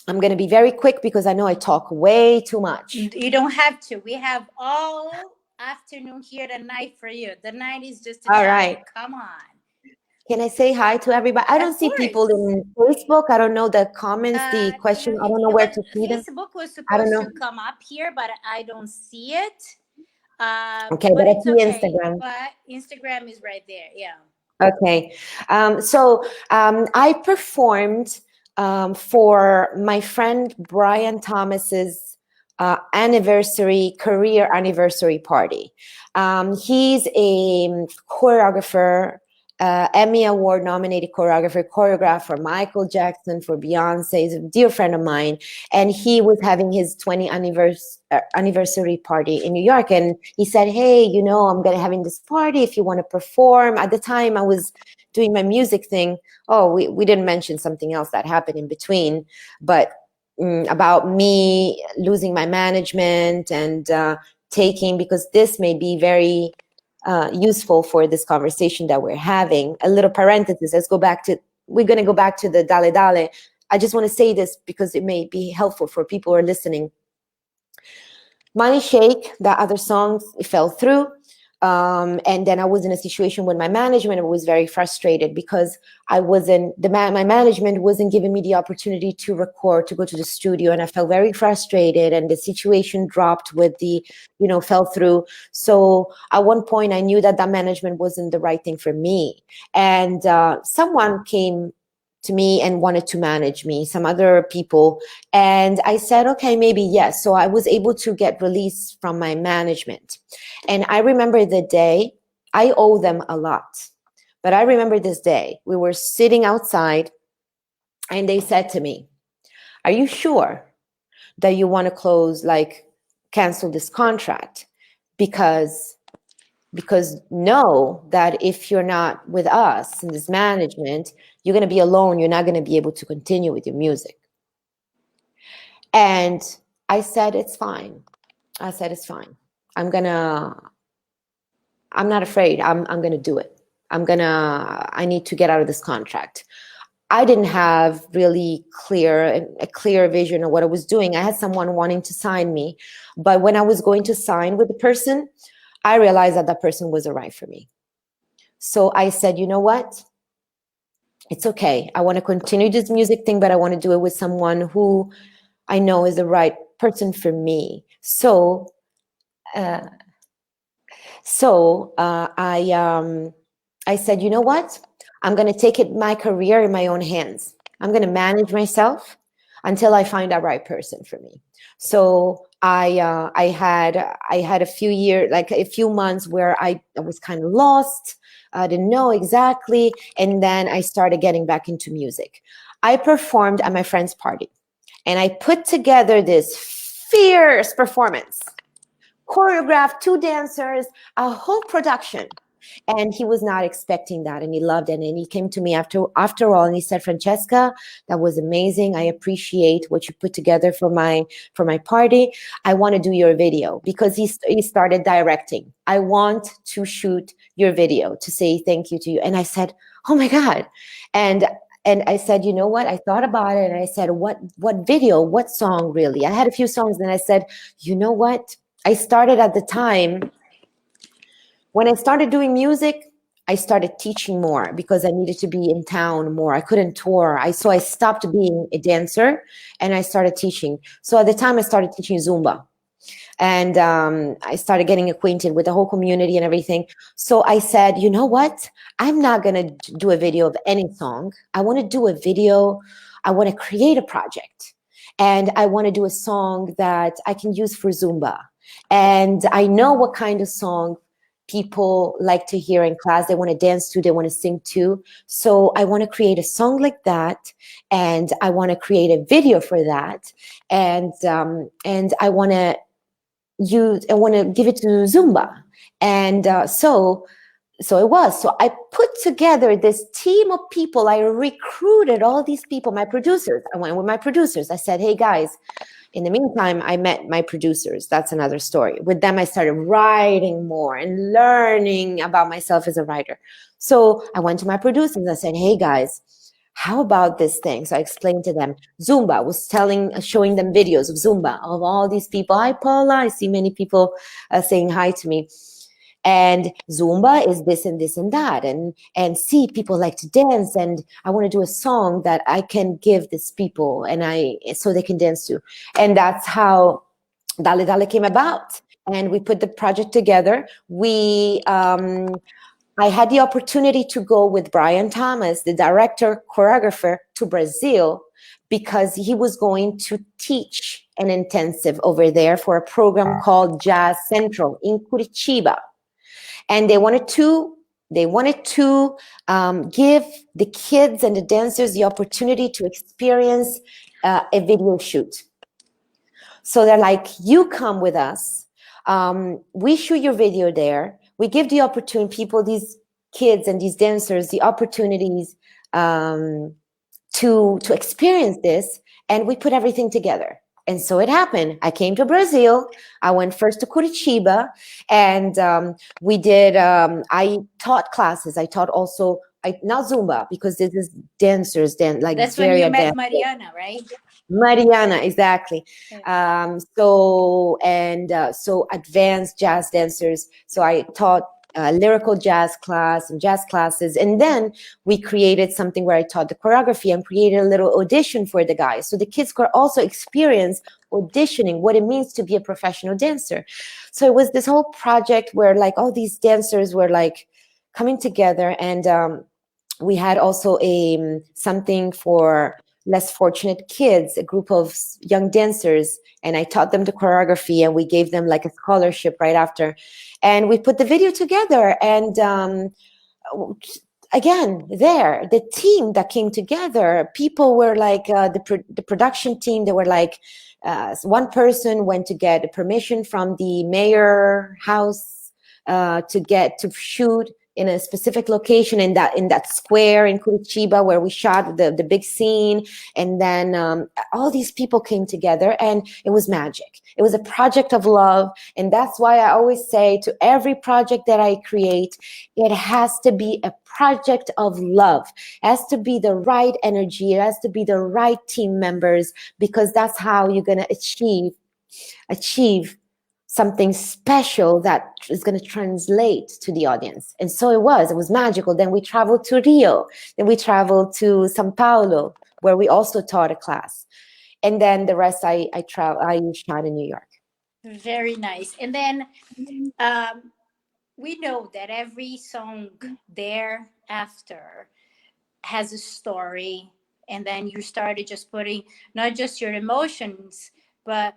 I'm going to be very quick because I know I talk way too much. You don't have to. We have all afternoon here tonight for you. The night is just a All child. right. Come on. Can I say hi to everybody? I don't Of see people course. in Facebook. I don't know the comments, the question. I don't know where to see them. Facebook was I don't supposed know. to come up here, but I don't see it. Okay, But but I it's see okay. Instagram. But Instagram is right there. Yeah. Okay. So I performed for my friend Brian Thomas's career anniversary party. He's a choreographer, Emmy Award nominated choreographer, choreographed for Michael Jackson, for Beyonce. He's a dear friend of mine. And he was having his 20th anniversary party in New York. And he said, hey, I'm going to having this party if you want to perform. At the time I was doing my music thing. Oh, we didn't mention something else that happened in between, but about me losing my management and taking, because this may be very useful for this conversation that we're having. A little parenthesis. We're going to go back to the Dale Dale. I just want to say this because it may be helpful for people who are listening. Money Shake, the other songs, it fell through. And then I was in a situation with my management. I was very frustrated because my management wasn't giving me the opportunity to record, to go to the studio. And I felt very frustrated, and the situation dropped with fell through. So at one point I knew that management wasn't the right thing for me. And someone came to me and wanted to manage me, some other people. And I said, okay, maybe yes. So I was able to get released from my management. And I remember the day, I owe them a lot, but I remember this day. We were sitting outside and they said to me, are you sure? that you want to close, like cancel this contract, because know that if you're not with us in this management, you're going to be alone. You're not going to be able to continue with your music. And I said, it's fine. I said, it's fine. I'm not afraid. I'm going to do it. I need to get out of this contract. I didn't have really a clear vision of what I was doing. I had someone wanting to sign me, but when I was going to sign with the person, I realized that person wasn't right for me. So I said, you know what? It's okay. I want to continue this music thing, but I want to do it with someone who I know is the right person for me. So I said, you know what? I'm going to take my career in my own hands. I'm going to manage myself until I find that right person for me. So I had a few months where I was kind of lost. I didn't know exactly. And then I started getting back into music. I performed at my friend's party, and I put together this fierce performance, choreographed 2 dancers, a whole production. And he was not expecting that, and he loved it. And he came to me after all, and he said, Francesca, that was amazing. I appreciate what you put together for my party. I want to do your video, because he started directing. I want to shoot your video to say thank you to you. And I said, oh my God. And I said, you know what? I thought about it, and I said, what video, what song really? I had a few songs, and I said, you know what? I started at the time, when I started doing music, I started teaching more because I needed to be in town more. I couldn't tour. So I stopped being a dancer and I started teaching. So at the time I started teaching Zumba, and I started getting acquainted with the whole community and everything. So I said, you know what? I'm not going to do a video of any song. I want to do a video. I want to create a project, and I want to do a song that I can use for Zumba. And I know what kind of song people like to hear in class. They want to dance to, they want to sing to. So I want to create a song like that, and I want to create a video for that, and I want to give it to Zumba. And so it was. So I put together this team of people. I recruited all these people, my producers. I went with my producers. I said, hey guys, in the meantime, I met my producers. That's another story. With them, I started writing more and learning about myself as a writer. So I went to my producers. I said, hey guys, how about this thing? So I explained to them. Zumba, I was showing them videos of Zumba, of all these people. Hi, Paula. I see many people saying hi to me. And Zumba is this and this and that. And see, people like to dance. And I want to do a song that I can give these people so they can dance to. And that's how Dale Dale came about. And we put the project together. I had the opportunity to go with Brian Thomas, the director, choreographer, to Brazil, because he was going to teach an intensive over there for a program called Jazz Central in Curitiba. And they wanted to give the kids and the dancers the opportunity to experience a video shoot. So they're like, you come with us. We shoot your video there. We give the opportunity, these kids and these dancers, the opportunities to experience this, and we put everything together. And so it happened. I came to Brazil. I went first to Curitiba, and we did, I taught classes. I taught also, not Zumba, because this is dancers, like that's when you met Mariana, right? Mariana, exactly. So advanced jazz dancers. So I taught lyrical jazz class and jazz classes. And then we created something where I taught the choreography and created a little audition for the guys. So the kids could also experience auditioning, what it means to be a professional dancer. So it was this whole project where like all these dancers were like coming together. And we had also something for less fortunate kids, a group of young dancers, and I taught them the choreography, and we gave them like a scholarship right after. And we put the video together, and again, there, the team that came together, people were like, the production team, they were like, one person went to get permission from the mayor house to get to shoot in a specific location in that square in Curitiba where we shot the big scene. And then all these people came together, and it was magic. It was a project of love. And that's why I always say, to every project that I create, it has to be a project of love. It has to be the right energy. It has to be the right team members, because that's how you're going to achieve something special that is going to translate to the audience. And so it was magical. Then we traveled to Rio, then we traveled to Sao Paulo, where we also taught a class. And then the rest I shot in New York. Very nice. And then um, we know that every song thereafter has a story, and then you started just putting not just your emotions, but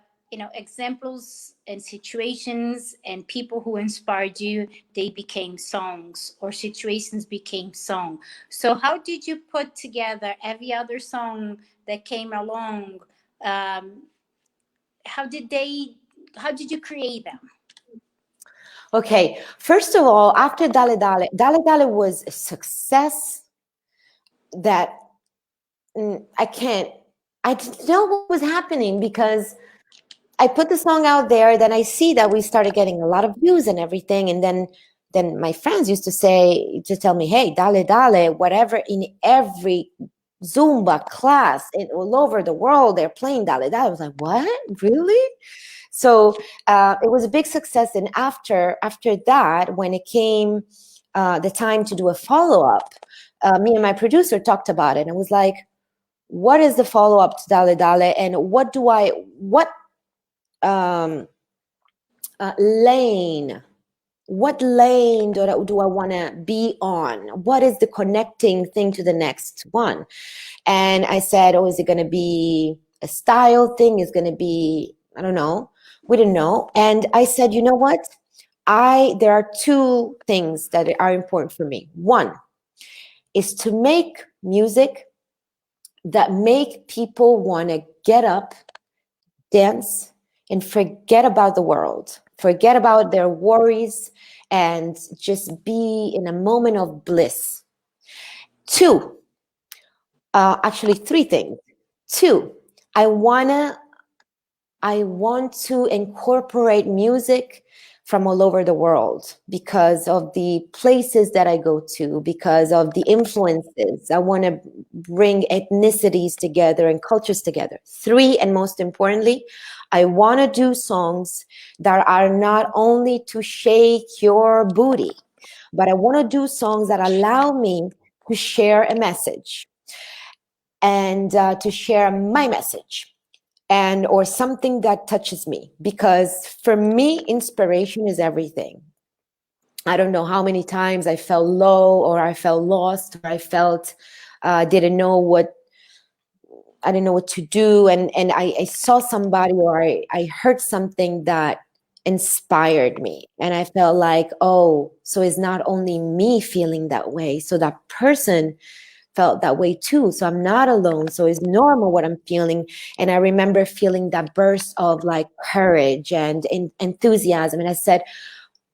examples and situations and people who inspired you. They became songs, or situations became song. So how did you put together every other song that came along? um, how did they how did you create them? Okay, first of all, after Dale Dale was a success that I didn't know what was happening, because I put the song out there, then I see that we started getting a lot of views and everything. And then my friends used to tell me, hey, Dale Dale, whatever, in every Zumba class all over the world, they're playing Dale Dale. I was like, what? Really? So it was a big success. And after that, when it came the time to do a follow-up, me and my producer talked about it. And I was like, what is the follow-up to Dale Dale? And what um, lane do I want to be on? What is the connecting thing to the next one? And I said, oh, is it going to be a style thing? Is going to be, I don't know. We didn't know. And I said, you know what? There are two things that are important for me. One is to make music that make people want to get up, dance, and forget about the world, forget about their worries, and just be in a moment of bliss. Two, actually three things. Two, I want to incorporate music from all over the world because of the places that I go to, because of the influences. I want to bring ethnicities together and cultures together. Three, and most importantly, I want to do songs that are not only to shake your booty, but I want to do songs that allow me to share a message, and to share my message, and or something that touches me, because for me, inspiration is everything. I don't know how many times I felt low, or I felt lost, or I felt didn't know what to do, and I saw somebody, or I heard something that inspired me, and I felt like, oh, so it's not only me feeling that way, so that person felt that way too. So I'm not alone. So it's normal what I'm feeling. And I remember feeling that burst of like courage and enthusiasm. And I said,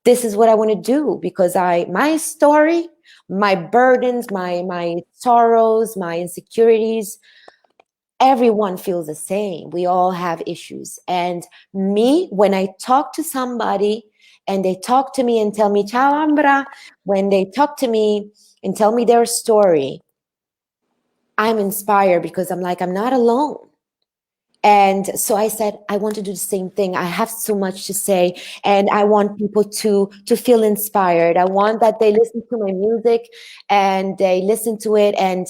this is what I want to do, because my story, my burdens, my sorrows, my insecurities, everyone feels the same. We all have issues. And me, when I talk to somebody and they talk to me and tell me, ciao, Ambra, when they talk to me and tell me their story, I'm inspired, because I'm like, I'm not alone. And so I said, I want to do the same thing. I have so much to say, and I want people to feel inspired. I want that they listen to my music, and they listen to it, and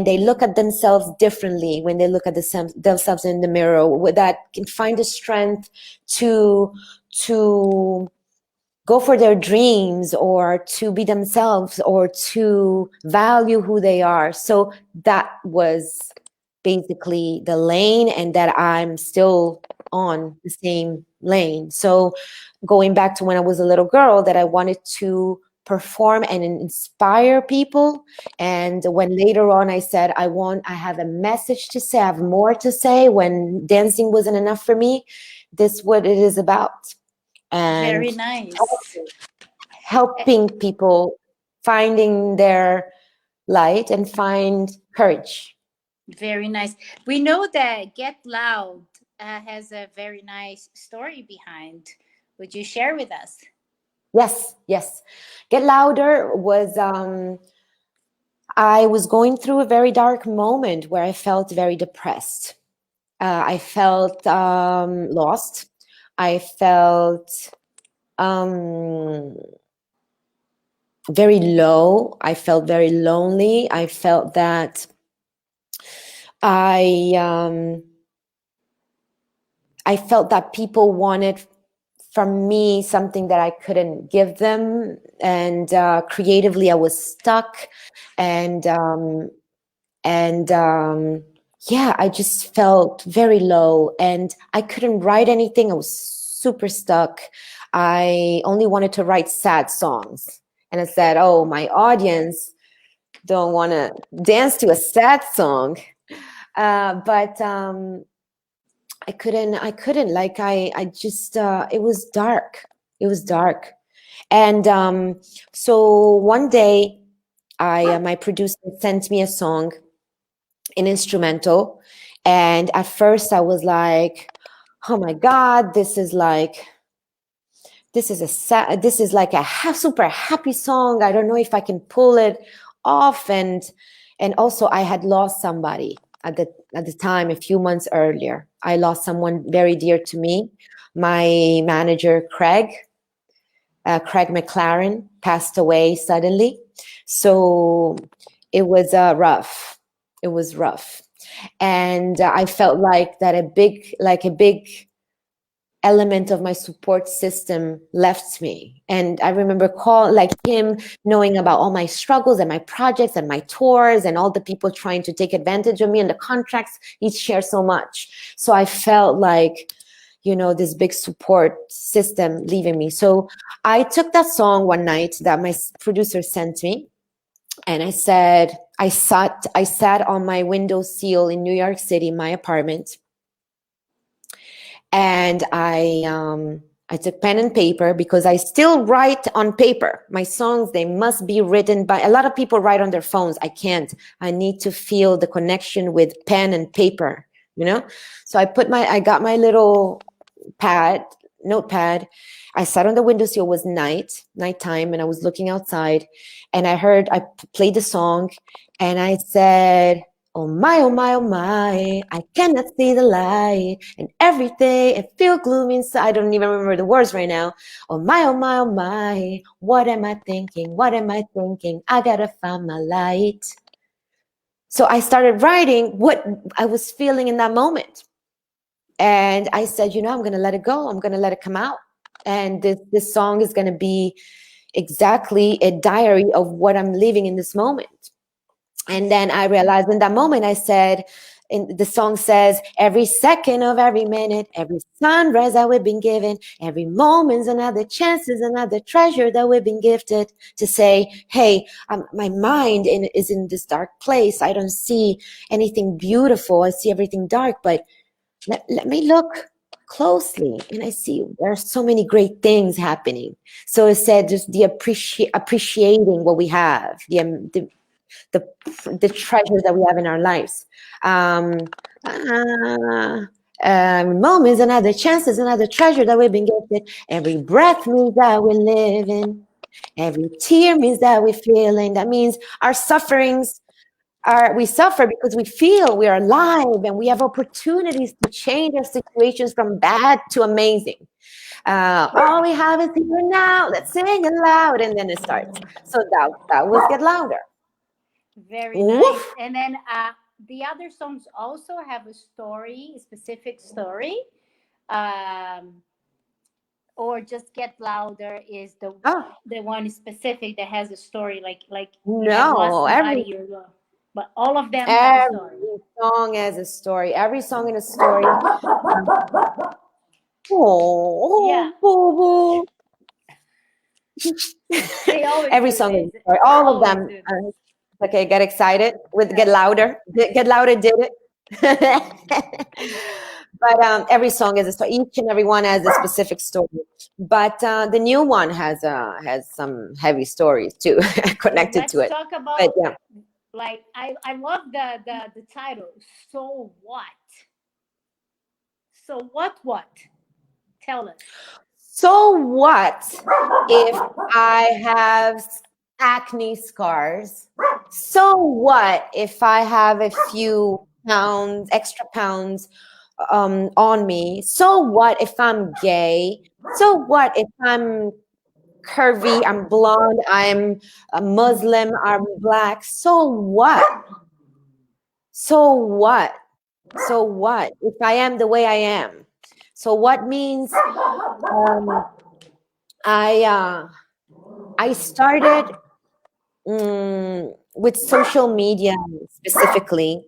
they look at themselves differently when they look at themselves in the mirror, that can find the strength to go for their dreams, or to be themselves, or to value who they are. So that was basically the lane, and that I'm still on the same lane. So going back to when I was a little girl, that I wanted to perform and inspire people. And when later on I said, I have a message to say, I have more to say, when dancing wasn't enough for me, this is what it is about. And Very nice. helping people finding their light and find courage. Very nice. We know that Get Loud has a very nice story behind. Would you share with us? Yes, yes. Get Louder was I was going through a very dark moment where I felt very depressed. I felt lost. I felt um, very low. I felt very lonely. I felt that I um, I felt that people wanted from me something that I couldn't give them, and creatively I was stuck, and and yeah, I just felt very low, and I couldn't write anything. I was super stuck. I only wanted to write sad songs, and I said, "Oh, my audience don't want to dance to a sad song," but I couldn't like I just it was dark. It was dark. And so one day I my producer sent me a song, an instrumental, and at first I was like, oh my god, this is like a super happy song. I don't know if I can pull it off. And also I had lost somebody at the time. A few months earlier, I lost someone very dear to me. My manager, Craig McLaren, passed away suddenly. So it was rough. It was rough. And I felt like that a big element of my support system left me. And I remember like him knowing about all my struggles and my projects and my tours and all the people trying to take advantage of me and the contracts. He shared so much. So I felt like, this big support system leaving me. So I took that song one night that my producer sent me, and I sat on my windowsill in New York City, my apartment, and I took pen and paper, because I still write on paper. My songs, they must be written by, a lot of people write on their phones. I can't. I need to feel the connection with pen and paper, So I got my little notepad. I sat on the windowsill. It was nighttime, and I was looking outside, and I played the song, and I said, oh my, oh my, oh my, I cannot see the light, and every day I feel gloomy inside. I don't even remember the words right now. Oh my, oh my, oh my, what am I thinking? What am I thinking? I gotta find my light. So I started writing what I was feeling in that moment. And I said, I'm going to let it go. I'm going to let it come out. And this song is going to be exactly a diary of what I'm living in this moment. And then I realized in that moment, I said, the song says, every second of every minute, every sunrise that we've been given, every moment's another chance, is another treasure that we've been gifted, to say, hey, my mind is in this dark place. I don't see anything beautiful. I see everything dark, but let me look closely, and I see there are so many great things happening. So it said, just the appreciating what we have, the treasures that we have in our lives. Moment is another chance, is another treasure that we've been gifted. Every breath means that we're living. Every tear means that we're feeling. That means our sufferings we suffer because we feel we are alive, and we have opportunities to change our situations from bad to amazing. All we have is here now. Let's sing it loud, and then it starts. So that was Get Louder. Very nice. And then the other songs also have a story, a specific story. Or just Get Louder is the one specific that has a story, like you have lost somebody you love. But all of them have a story. Every song has a story. Every song in a story. Oh, Yeah. boo boo. They always Every do. song is They a story. All of always them. do. Okay, get excited with Yeah. get louder. Get louder did it. But every song is a story. Each and every one has a specific story. But the new one has some heavy stories too connected to Let's it. talk But about, yeah. like, I love the title. So what? So what? Tell us. So what if I have acne scars? So what if I have a few pounds, extra pounds on me? So what if I'm gay? So what if I'm curvy, I'm blonde, I'm a Muslim, I'm black? So what? So what? So what if I am the way I am? So what means um, I started with social media specifically.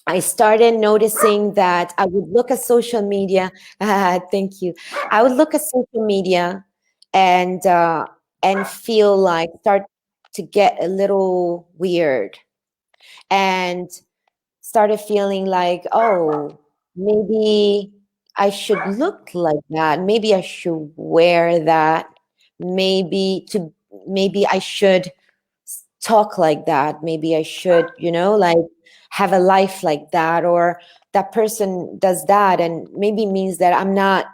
I started noticing that I would look at social media. Thank you. I would look at social media and feel like start to get a little weird and started feeling like, oh, maybe I should look like that. Maybe I should wear that. Maybe I should talk like that. Maybe I should, like have a life like that, or that person does that and maybe means that I'm not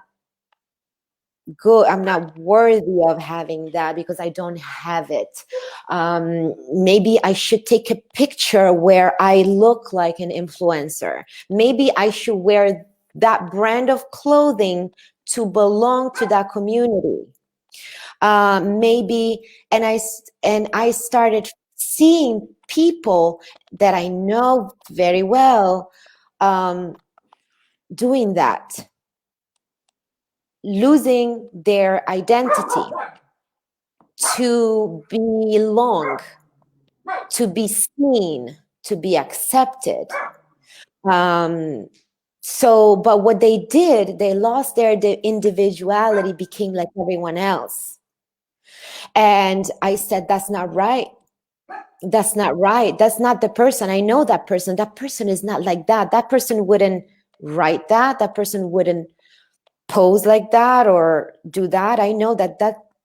good, I'm not worthy of having that because I don't have it. Maybe I should take a picture where I look like an influencer. Maybe I should wear that brand of clothing to belong to that community. Maybe, and I started seeing people that I know very well doing that, losing their identity to belong, to be seen, to be accepted. But what they did, they lost their individuality, became like everyone else. And I said, that's not right. That's not right. That's not the person. I know that person. That person is not like that. That person wouldn't write that. That person wouldn't pose like that or do that. I know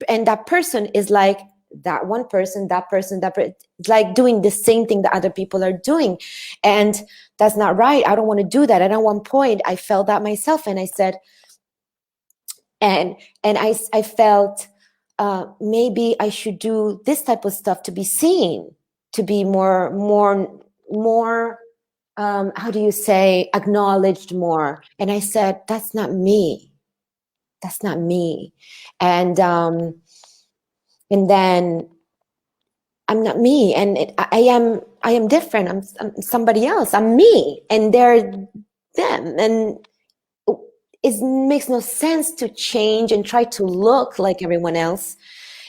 and that person is like that one person, it's like doing the same thing that other people are doing. And that's not right. I don't want to do that. And at one point I felt that myself, and I said, and I felt maybe I should do this type of stuff to be seen, to be more how do you say, acknowledged more. And I said, that's not me. That's not me. And then I'm not me, and I am different. I'm somebody else. I'm me, and they're them. And it makes no sense to change and try to look like everyone else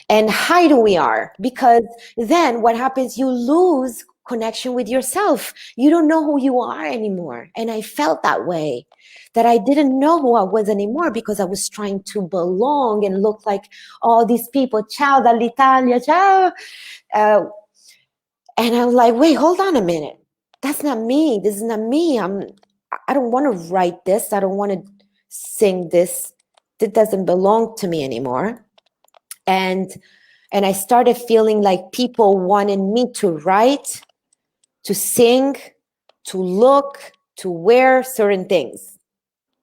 and hide who we are, because then what happens, you lose connection with yourself. You don't know who you are anymore. And I felt that way, that I didn't know who I was anymore because I was trying to belong and look like all these people. Ciao dall'Italia, ciao. And I was like, wait, hold on a minute. That's not me. This is not me. I don't want to write this. I don't want to sing this. That doesn't belong to me anymore. And I started feeling like people wanted me to write, to sing, to look, to wear certain things.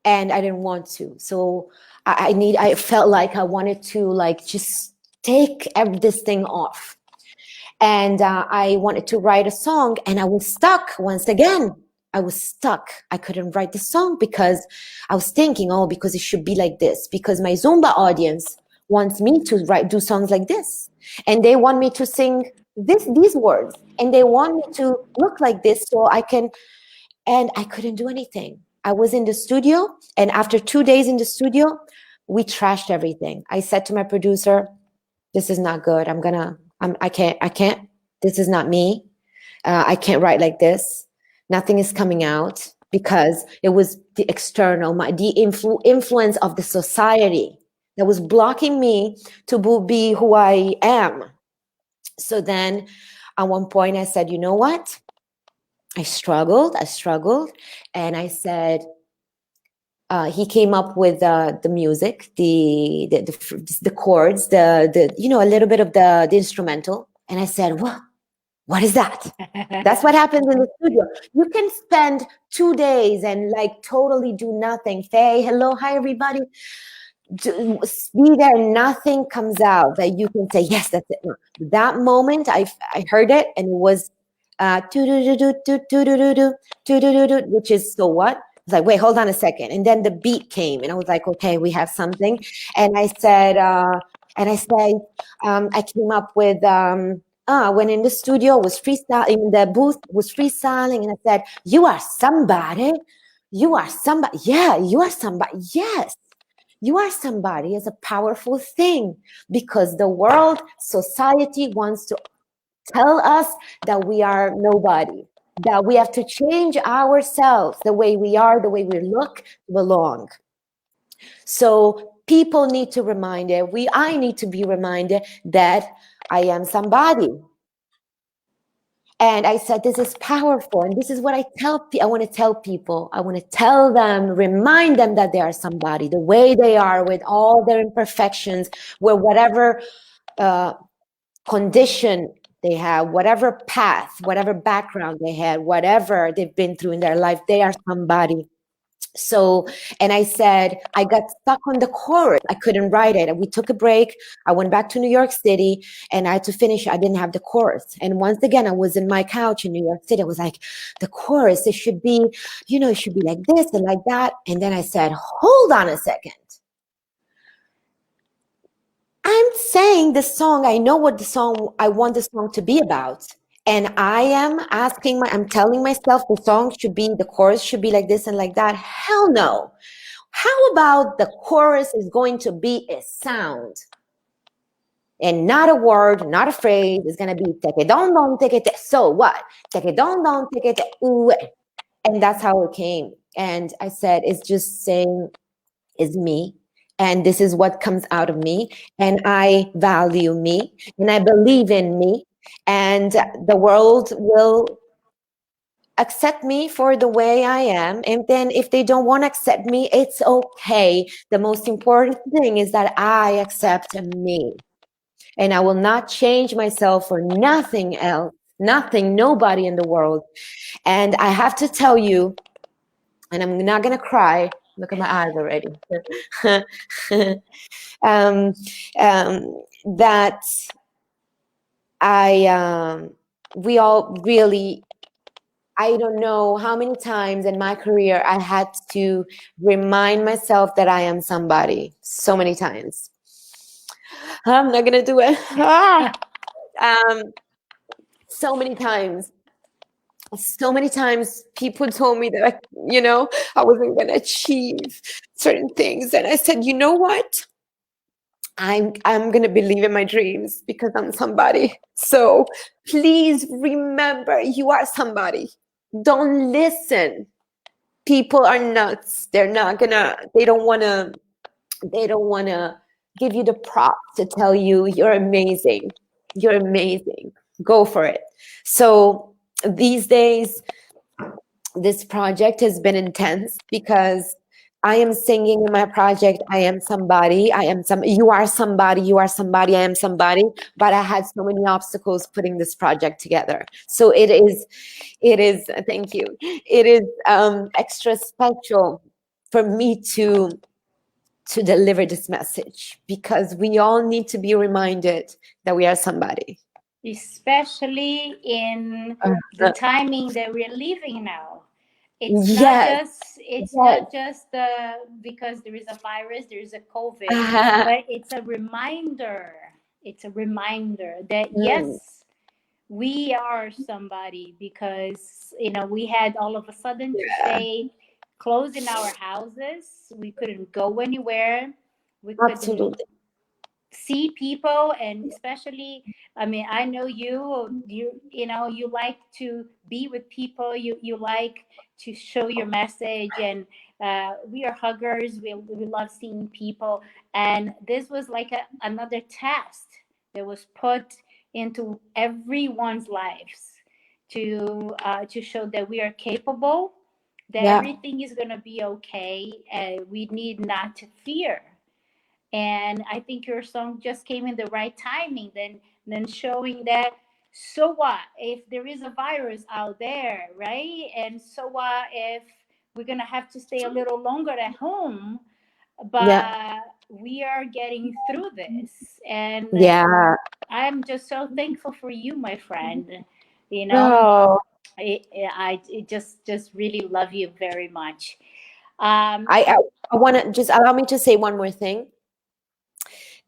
And I didn't want to. So I felt like I wanted to like just take this thing off. And I wanted to write a song, and I was stuck once again. I was stuck. I couldn't write the song because I was thinking, oh, because it should be like this, because my Zumba audience wants me to do songs like this, and they want me to sing these words, and they want me to look like this so I can. And I couldn't do anything. I was in the studio, and after 2 days in the studio, we trashed everything. I said to my producer, this is not good. I can't, this is not me. I can't write like this. Nothing is coming out, because it was the external, the influence of the society. that was blocking me to be who I am. So then at one point I said, you know what? I struggled, and I said, he came up with the music, the chords, the a little bit of the instrumental, and I said, what is that? That's what happens in the studio. You can spend 2 days and like totally do nothing. Say hello, hi everybody. Be there, nothing comes out that you can say, yes, that's it. No. That moment, I heard it, and it was which is so what? I was like, wait, hold on a second. And then the beat came, and I was like, okay, we have something. And I said, I came up with when in the studio was freestyle, in the booth was freestyling, and I said, you are somebody. You are somebody. Yeah, you are somebody. Yes. You are somebody is a powerful thing, because the world, society wants to tell us that we are nobody, that we have to change ourselves, the way we are, the way we look, to belong. So people need to remind it. I need to be reminded that I am somebody. And I said, this is powerful. And this is what I want to tell people. I want to tell them, remind them that they are somebody, the way they are, with all their imperfections, with whatever condition they have, whatever path, whatever background they had, whatever they've been through in their life, they are somebody. So, and I said, I got stuck on the chorus. I couldn't write it. And we took a break. I went back to New York City, and I had to finish. I didn't have the chorus. And once again, I was in my couch in New York City. I was like, the chorus, it should be, it should be like this and like that. And then I said, hold on a second. I'm saying the song, I know what I want the song to be about. And I am I'm telling myself the chorus should be like this and like that. Hell no. How about the chorus is going to be a sound and not a word, not a phrase? It's going to be take it don, take it. So what? Take it don, take it. Ooh. And that's how it came. And I said, it's just saying, is me. And this is what comes out of me. And I value me. And I believe in me. And the world will accept me for the way I am. And then if they don't want to accept me, it's okay. The most important thing is that I accept me. And I will not change myself for nothing else. Nothing, nobody in the world. And I have to tell you, and I'm not going to cry. Look at my eyes already. That we all really, I don't know how many times in my career I had to remind myself that I am somebody. So many times. I'm not going to do it. So many times. So many times people told me that, I wasn't going to achieve certain things. And I said, you know what? I'm going to believe in my dreams because I'm somebody. So please remember, you are somebody. Don't listen. People are nuts. They don't want to give you the props to tell you you're amazing. You're amazing. Go for it. So these days, this project has been intense because I am singing in my project, I am somebody, you are somebody, I am somebody, but I had so many obstacles putting this project together. So it is, thank you. It is extra special for me to deliver this message, because we all need to be reminded that we are somebody. Especially in the timing that we're living now. It's Yes. not just because there is a virus, there is a COVID, but it's a reminder. It's a reminder that yes, we are somebody, because we had all of a sudden to stay closed in our houses. We couldn't go anywhere. We couldn't see people, and especially, I mean, I know you like to be with people, you like to show your message, and We are huggers. We love seeing people, and this was like another test that was put into everyone's lives to show that we are capable, that Yeah. everything is going to be okay, and we need not to fear. And I think your song just came in the right timing, then showing that, so what if there is a virus out there, right? And so what if we're gonna have to stay a little longer at home, Yeah. but we are getting through this. And Yeah. I'm just so thankful for you, my friend. You know, No. I just really love you very much. um I I, I want to just allow me to say one more thing.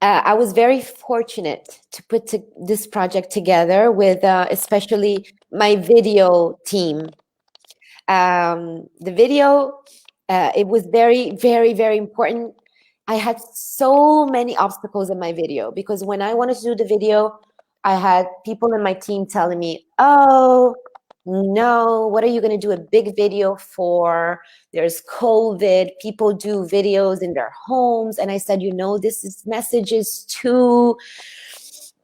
I was very fortunate to put this project together with especially my video team. The video, it was very, very, very important. I had so many obstacles in my video because when I wanted to do the video, I had people in my team telling me, "Oh, no, what are you going to do a big video for? There's COVID. People do videos in their homes." And I said, this is message is too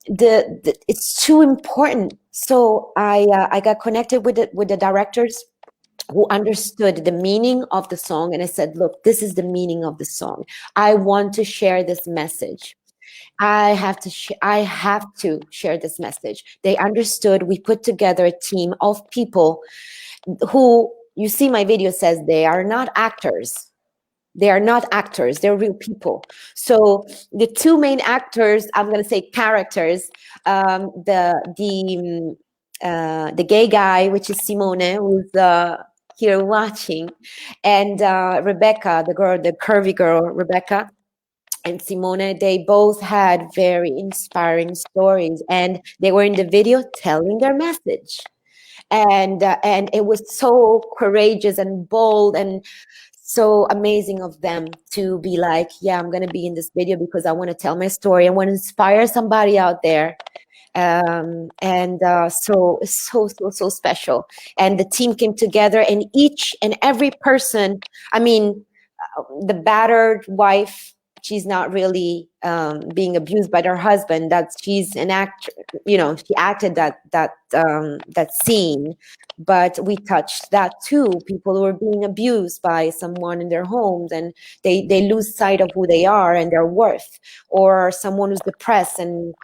it's too important. So I got connected with the directors who understood the meaning of the song, and I said, look, this is the meaning of the song. I want to share this message. I have to share this message. They understood. We put together a team of people who, you see my video says they are not actors. They are not actors, they're real people. So the two main actors, I'm going to say characters, the gay guy, which is Simone, who's here watching, and Rebecca, the girl, the curvy girl, Rebecca and Simone, they both had very inspiring stories, and they were in the video telling their message. And it was so courageous and bold and so amazing of them to be like, yeah, I'm going to be in this video because I want to tell my story. I want to inspire somebody out there. So so special. And the team came together, and each and every person, I mean, the battered wife, she's not really being abused by her husband. That's she's an actor, she acted that scene, but we touched that too. People who are being abused by someone in their homes, and they lose sight of who they are and their worth, or someone who's depressed and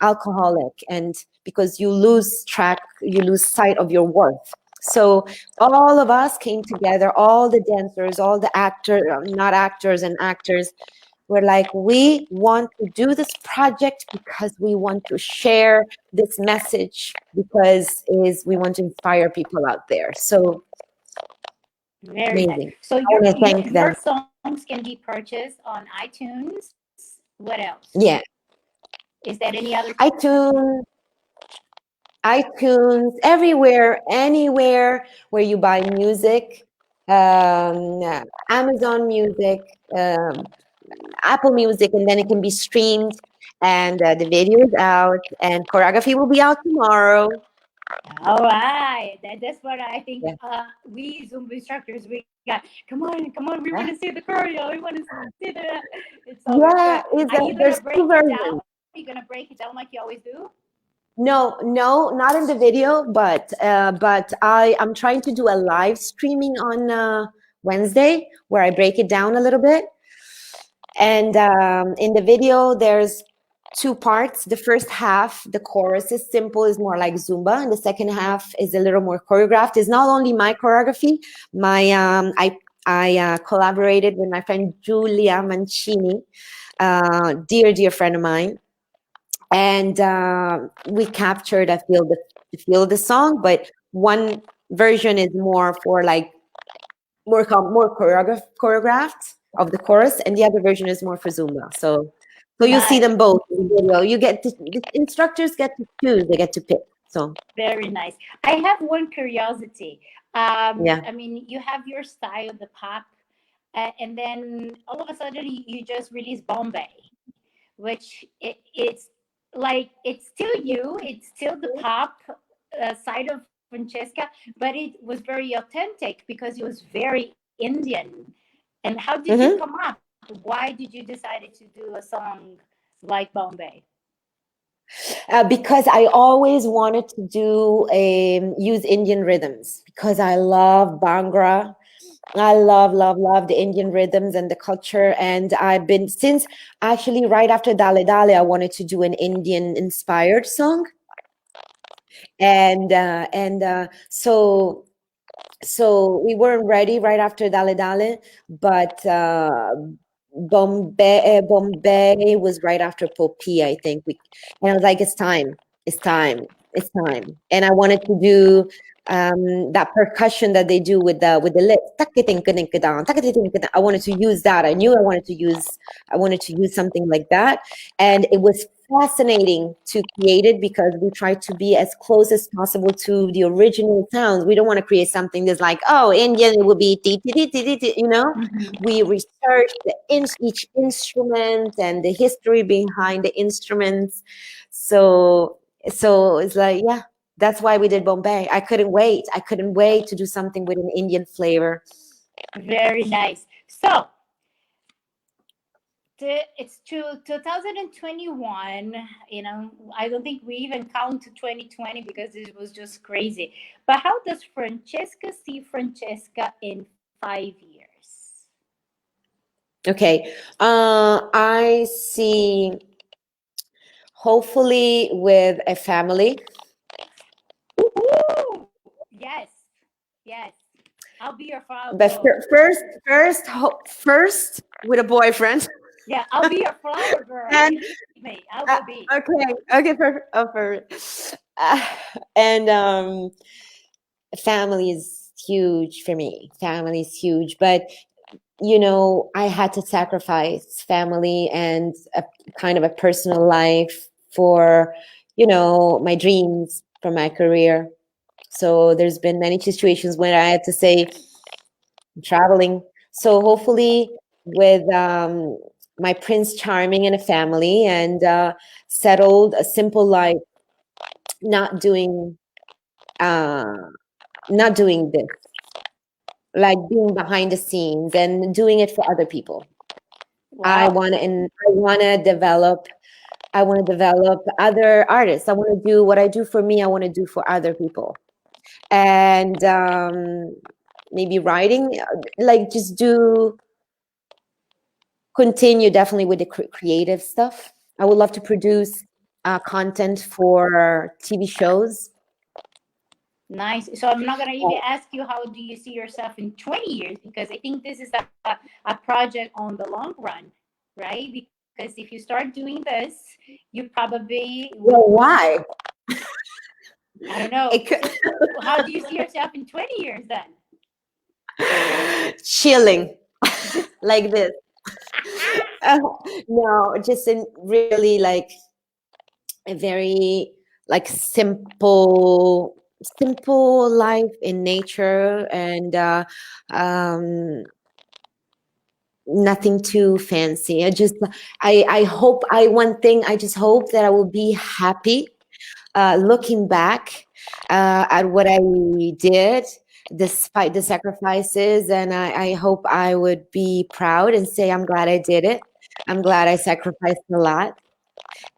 alcoholic, and because you lose track, you lose sight of your worth. So all of us came together, all the dancers, all the actors, not actors and actors, were like, we want to do this project because we want to share this message, because we want to inspire people out there. So Very nice. amazing. So I want to thank them. your songs can be purchased on iTunes. What else? Yeah. Is there any other? iTunes, everywhere, anywhere where you buy music, Amazon Music, Apple Music, and then it can be streamed. And the video is out, and choreography will be out tomorrow. All right, that's what I think. Yeah. We Zumba instructors, we got. Come on, come on. We want to see the choreo. We want to see the. It's always Yeah, good. Are you there's gonna break two it versions. down? Are you gonna break it down like you always do? No, not in the video, but I'm trying to do a live streaming on Wednesday where I break it down a little bit. And in the video, there's two parts. The first half, the chorus is simple, is more like Zumba, and the second half is a little more choreographed. It's not only my choreography. I collaborated with my friend Giulia Mancini, dear friend of mine, and we captured, I feel, the feel of the song. But one version is more for like more choreographed of the chorus, and the other version is more for Zumba. So you see them both in the video. The instructors get to choose, they get to pick. So very nice. I have one curiosity. yeah. I mean, you have your style, the pop, and then all of a sudden you just release Bombay, which it's like it's still you, it's still the pop side of Francesca, but it was very authentic because it was very Indian. And how did you Mhm. come up? Why did you decide to do a song like Bombay? Because I always wanted to do use Indian rhythms because I love Bhangra. I love the Indian rhythms and the culture. And I've been since actually right after Dale Dale, I wanted to do an Indian inspired song. And we weren't ready right after Dale Dale, but Bombay was right after Poppy, I think. And I was like, it's time. And I wanted to do that percussion that they do with the lips. I wanted to use that. I knew I wanted to use something like that. And it was fascinating to create it because we try to be as close as possible to the original sounds. We don't want to create something that's like, oh, Indian, it will be ti, ti, ti, ti, ti, ti, you know? We research each instrument and the history behind the instruments. So it's like, yeah, that's why we did Bombay. I couldn't wait. I couldn't wait to do something with an Indian flavor. Very nice. So it's to 2021. I don't think we even count to 2020 because it was just crazy. But how does Francesca see Francesca in 5 years? Okay. I see, hopefully, with a family. Woo-hoo! Yes, yes. I'll be your flower But girl. first with a boyfriend. Yeah, I'll be your flower girl. And Believe me, I will be. okay, perfect. And family is huge for me. Family is huge, but I had to sacrifice family and a kind of a personal life for, my dreams, for my career. So there's been many situations where I had to say, I'm traveling. So hopefully with my Prince Charming and a family and settled a simple life, not doing uh, not doing this, like being behind the scenes and doing it for other people. I Wow. want to, and I want to develop other artists. I want to do what I do for me. I want to do for other people, and maybe writing, like just do continue definitely with the creative stuff. I would love to produce content for TV shows. Nice. So I'm not gonna even ask you how do you see yourself in 20 years because I think this is a project on the long run, right? Because if you start doing this, you probably will. Well, why? I don't know. It could, So how do you see yourself in 20 years then? chilling like this. Uh, no, just in really like a very like simple life in nature and nothing too fancy. I hope I one thing I just hope that I will be happy looking back at what I did despite the sacrifices, and I hope I would be proud and say I'm glad I did it. I'm glad I sacrificed a lot.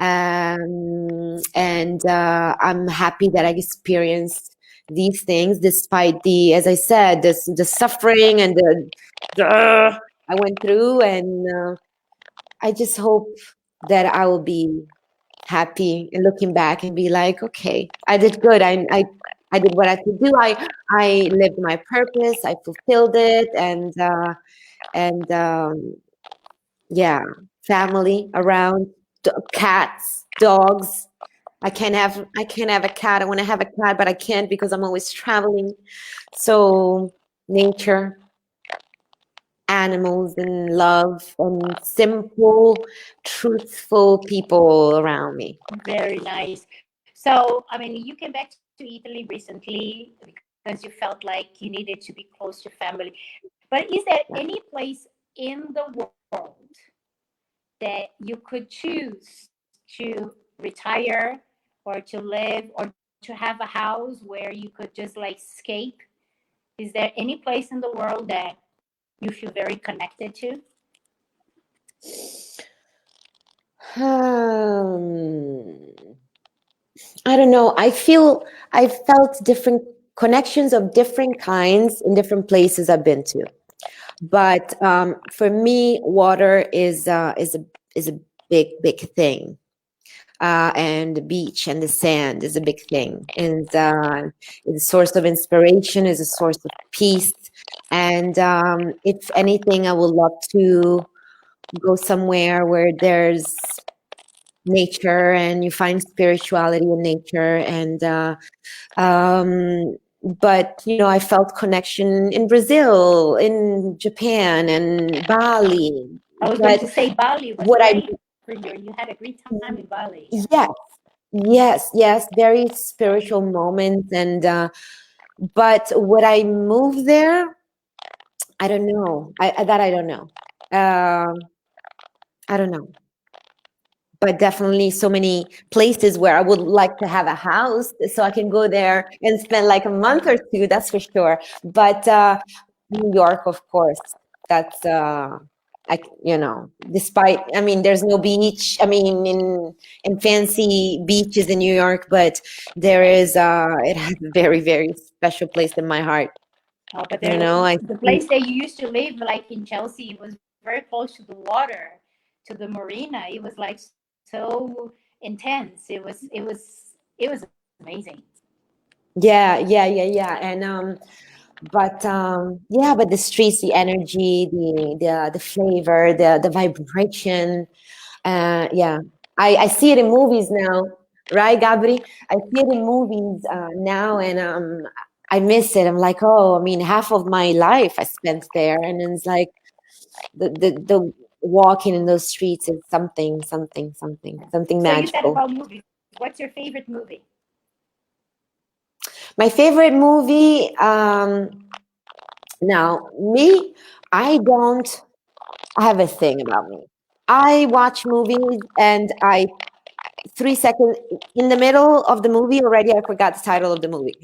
And I'm happy that I experienced these things despite as I said, the suffering and the I went through, and I just hope that I will be happy and looking back and be like, okay, I did good. I did what I could do. I lived my purpose. I fulfilled it, and yeah, family around, cats, dogs. I can't have a cat. I want to have a cat, but I can't because I'm always traveling. So nature, animals, and love, and simple, truthful people around me. Very nice. So, I mean, you came back to Italy recently because you felt like you needed to be close to family. But is there Yeah. any place in the world that you could choose to retire or to live or to have a house where you could just like escape? Is there any place in the world that you feel very connected to? I don't know. I felt different connections of different kinds in different places I've been to. But for me, water is a big thing, and the beach and the sand is a big thing, and it's a source of inspiration, is a source of peace, and if anything, I would love to go somewhere where there's nature and you find spirituality in nature, and but I felt connection in Brazil, in Japan, and Bali. I was going But to say Bali was what I great for you. You had a great time in Bali. yes, yes, very spiritual moments, and but would I move there? I don't know. I don't know. I don't know. But definitely so many places where I would like to have a house so I can go there and spend like a month or two, that's for sure. But New York, of course, that's despite, I mean, there's no beach. I mean, in fancy beaches in New York, but there is it has a very special place in my heart. Oh, but I the place that you used to live, like in Chelsea, was very close to the water, to the marina. It was like so intense. It was amazing. yeah, and but the streets, the energy, the flavor, the vibration, yeah, I see it in movies now, right, Gabri? I see it in movies now, and I miss it. I'm like, oh, I mean, half of my life I spent there, and it's like the walking in those streets is something So you said magical. about movies. What's your favorite movie? My favorite movie, now me, I don't have a thing about me. I watch movies and 3 seconds in the middle of the movie already, I forgot the title of the movie.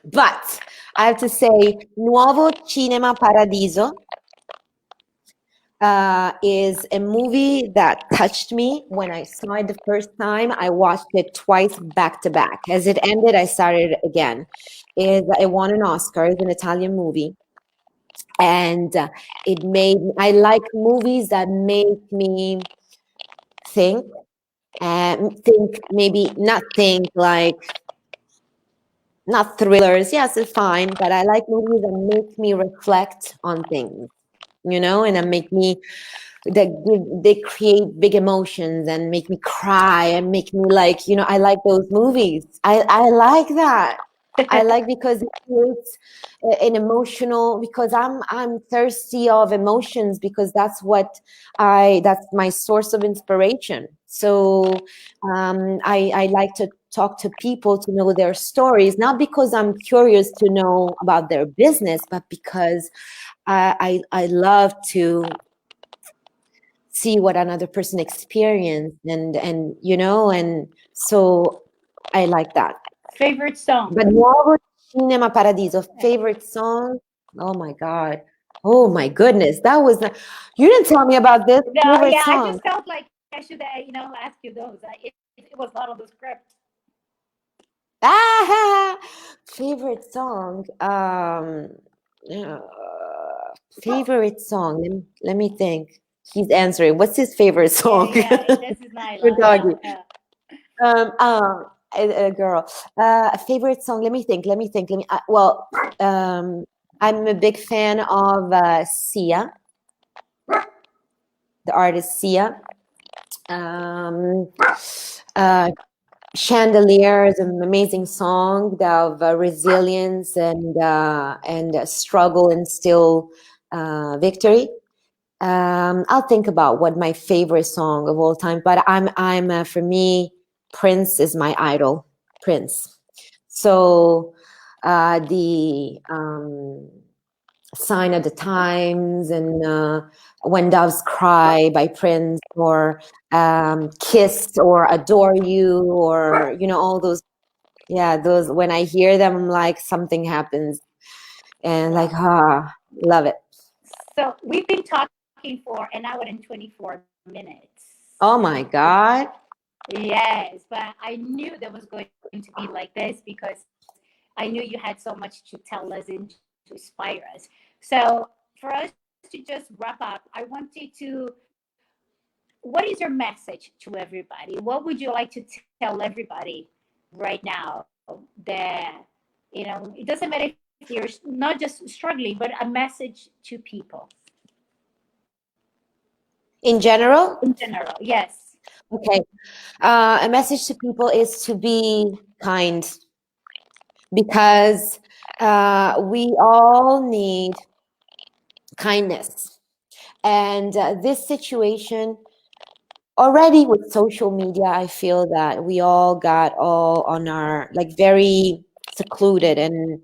But I have to say, Nuovo Cinema Paradiso is a movie that touched me when I saw it the first time. I watched it twice back to back. As it ended, I started again. It won an Oscar. It's an Italian movie. And I like movies that make me think, and think, maybe not think like, not thrillers. Yes, it's fine, but I like movies that make me reflect on things, and that make me they create big emotions and make me cry and make me like, I like those movies. I like that. I like, because it creates an emotional, because I'm thirsty of emotions, because that's my source of inspiration. So I like to talk to people to know their stories, not because I'm curious to know about their business, but because I love to see what another person experienced, and so I like that. Favorite song? But Nuovo Cinema Paradiso, favorite song? Oh my God. Oh my goodness. You didn't tell me about this No, favorite yeah, I song. just felt like I should, ask you those. It was not on the script. Ah, favorite song. Uh, favorite song. Let me think. He's answering. What's his favorite song? Yeah, this is Good Nyla. doggy. Yeah. A girl. A favorite song. Let me think. Let me think. Well, I'm a big fan of Sia, the artist Sia. Um, uh, Chandelier is an amazing song of resilience and struggle and still victory. I'll think about what my favorite song of all time, but I'm for me, Prince is my idol. Prince. So the Sign of the Times, and When Doves Cry by Prince, or Kiss, or Adore You, or all those. Yeah, those, when I hear them, I'm like, something happens. And like, Wow. love it. So we've been talking for an hour and 24 minutes. Oh my God. Yes, but I knew that was going to be like this because I knew you had so much to tell us and to inspire us. So for us to just wrap up, I want you to, what is your message to everybody? What would you like to tell everybody right now that, it doesn't matter if you're not just struggling, but a message to people In in general, general? Yes. okay. A message to people is to be kind, because we all need kindness. And this situation, already with social media, I feel that we all got all on our, like, very secluded, and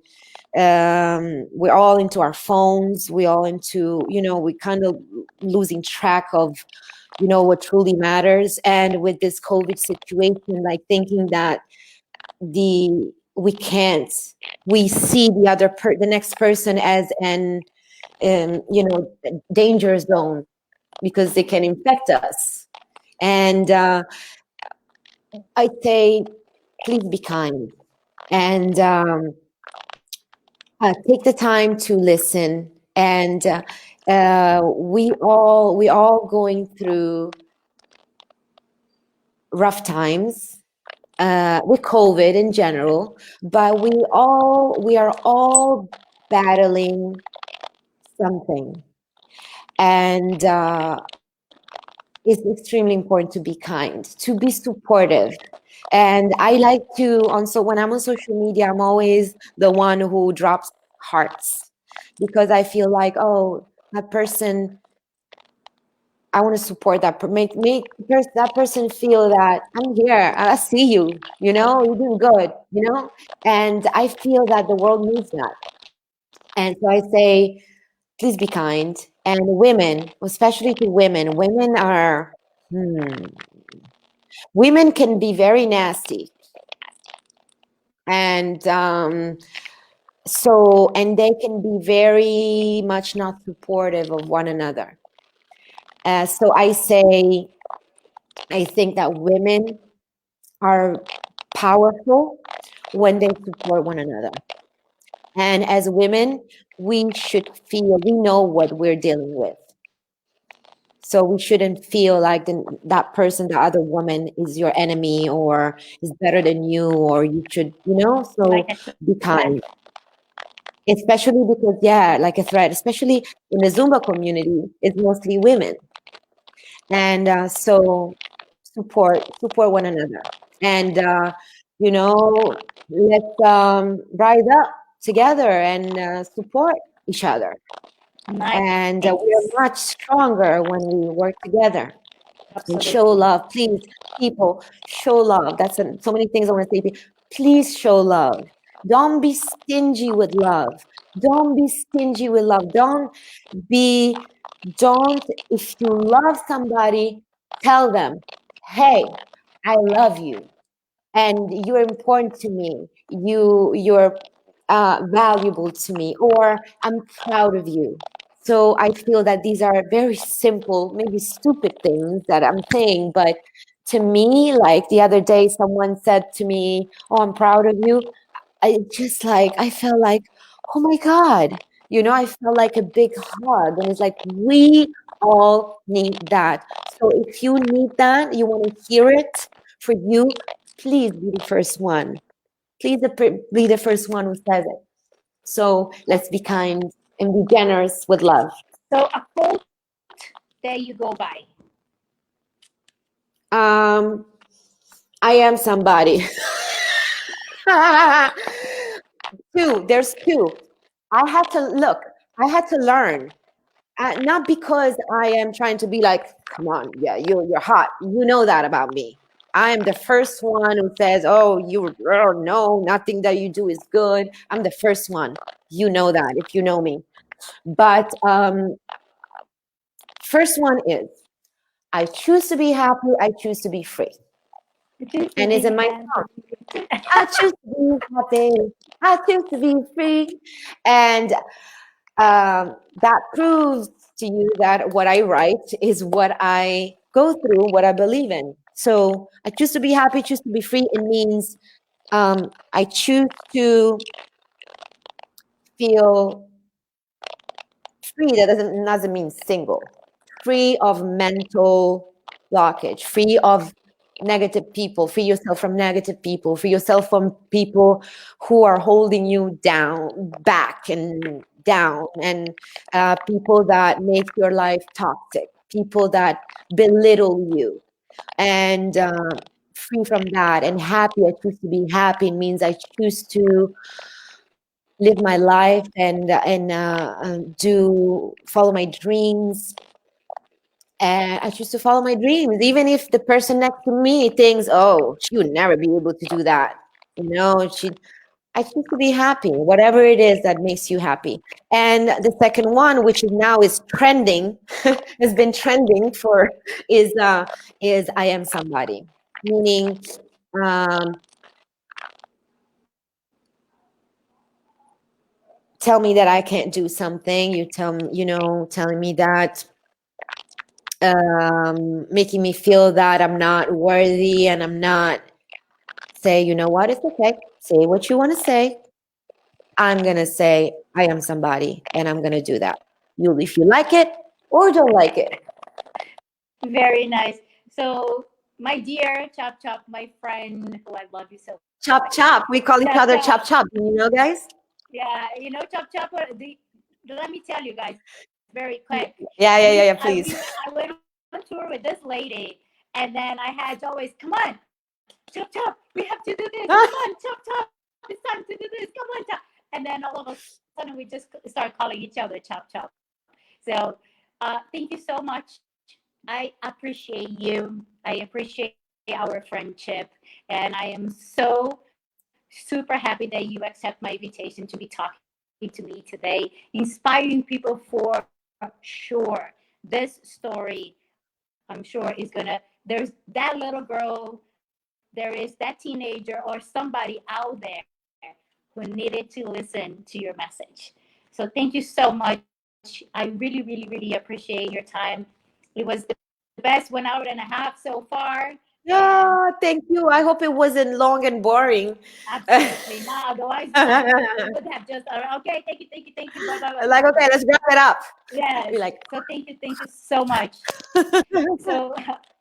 we're all into our phones. We all into, we kind of losing track of, what truly matters. And with this COVID situation, like, thinking that we can't, we see the next person as an, danger zone, because they can infect us. And I'd say, please be kind, and take the time to listen. And we all going through rough times with COVID in general, but we are all battling something. And it's extremely important to be kind, to be supportive. And I like to, so when I'm on social media, I'm always the one who drops hearts, because I feel like, oh, that person, I want to support that, make that person feel that I'm here, I see you, you're doing good, and I feel that the world needs that. And so I say, please be kind. And women, especially to women, women can be very nasty. And and they can be very much not supportive of one another. So I think that women are powerful when they support one another. And as women, we know what we're dealing with. So we shouldn't feel like that person, the other woman, is your enemy or is better than you, or you should, so Like a be threat. kind. Especially because, yeah, like a threat, especially in the Zumba community, it's mostly women. And so support one another. And, let's rise up together and support each other. And Nice. we are much stronger when we work together. And show Absolutely. love, please, people, show love. That's so many things I want to say. Please show love. Don't be stingy with love. Don't be stingy with love. If you love somebody, tell them, hey, I love you, and you're important to me. You're valuable to me, or I'm proud of you. So I feel that these are very simple, maybe stupid things that I'm saying, but to me, like the other day, someone said to me, "Oh, I'm proud of you." I felt like, oh my God, I felt like a big hug. And it's like, we all need that. So if you need that, you want to hear it for you, please be the first one. Please be the first one who says it. So let's be kind and be generous with love. So a quote that you go by. Um, I am somebody. There's two. I had to look. I had to learn. Not because I am trying to be like, come on, yeah, you're hot. You know that about me. I am the first one who says, oh, no, nothing that you do is good. I'm the first one. You know that if you know me. But first one is, I choose to be happy. I choose to be free. It is to And be is in my happy. song. I choose to be happy. I choose to be free. And that proves to you that what I write is what I go through, what I believe in. So I choose to be happy, choose to be free. It means I choose to feel free. That doesn't mean single. Free of mental blockage, free of negative people, free yourself from negative people, free yourself from people who are holding you down, back and down, and people that make your life toxic, people that belittle you, and free from that. And happy, I choose to be happy means I choose to live my life and do follow my dreams. And I choose to follow my dreams, even if the person next to me thinks, "Oh, she would never be able to do that." You know, she. I choose to be happy, whatever it is that makes you happy. And the second one, which is now is trending, has been trending for, is I am somebody, meaning um, tell me that I can't do something. You tell me, telling me that, making me feel that I'm not worthy and I'm not, say, you know what, it's okay. Say what you want to say. I'm going to say, I am somebody, and I'm going to do that. You, if you like it or don't like it. Very nice. So, my dear Chop Chop, my friend, who I love you so Chop, much. chop. We call each Chop other Chop. chop, chop. Do you know, guys? Yeah, Chop Chop. Let me tell you guys, very quick. Yeah, yeah, yeah, yeah, please. I went on tour with this lady, and then I had to always, come on, Chop Chop, we have to do this. Come on, Chop Chop, it's time to do this. Come on, Chop. And then all of a sudden, we just start calling each other Chop Chop. So, thank you so much. I appreciate you. I appreciate our friendship, and I am so super happy that you accept my invitation to be talking to me today, inspiring people for sure. This story, I'm sure, is gonna. There's that little girl, there is that teenager, or somebody out there who needed to listen to your message. So thank you so much. I really, really, really appreciate your time. It was the best 1 hour and a half so far, and Yeah, thank you. I hope it wasn't long and boring. absolutely not. Otherwise, I would have just okay. Thank you. Bye, bye, bye, bye, bye, Like, bye. okay, let's wrap it up. Yes. Be like, So thank you so much. So,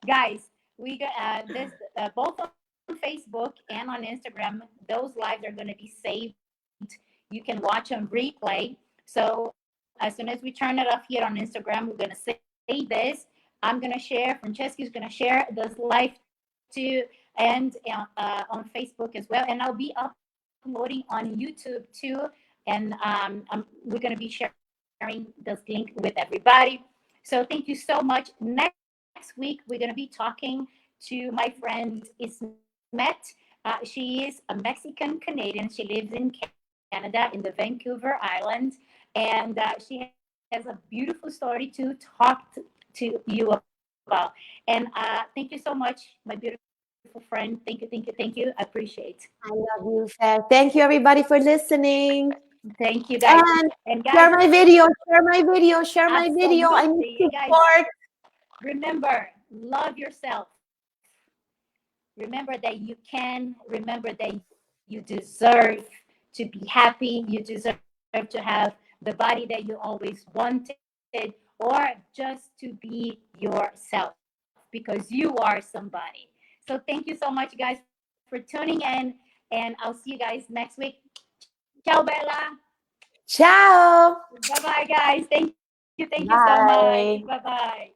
guys, we got this both on Facebook and on Instagram. Those lives are going to be saved. You can watch on replay. So as soon as we turn it off here on Instagram, we're going to save this. I'm going to share. Francesca's going to share this live too, and on Facebook as well. And I'll be uploading on YouTube too. And we're going to be sharing this link with everybody. So thank you so much. Next week, we're going to be talking to my friend Ismet. She is a Mexican Canadian. She lives in Canada, in the Vancouver Island, and she has a beautiful story to talk to you about. And thank you so much, my beautiful friend. Thank you. I appreciate. I love you, Fair. Thank you, everybody, for listening. Thank you, guys. And And guys, share my video, share my video, share my video. I need absolutely. And guys, support. remember, love yourself. Remember that you can. Remember that you deserve to be happy. You deserve to have the body that you always wanted, or just to be yourself because you are somebody. So thank you so much, guys, for tuning in, and I'll see you guys next week. Ciao, Bella. Ciao. Bye bye, guys. Thank you so much. Bye Bye. bye.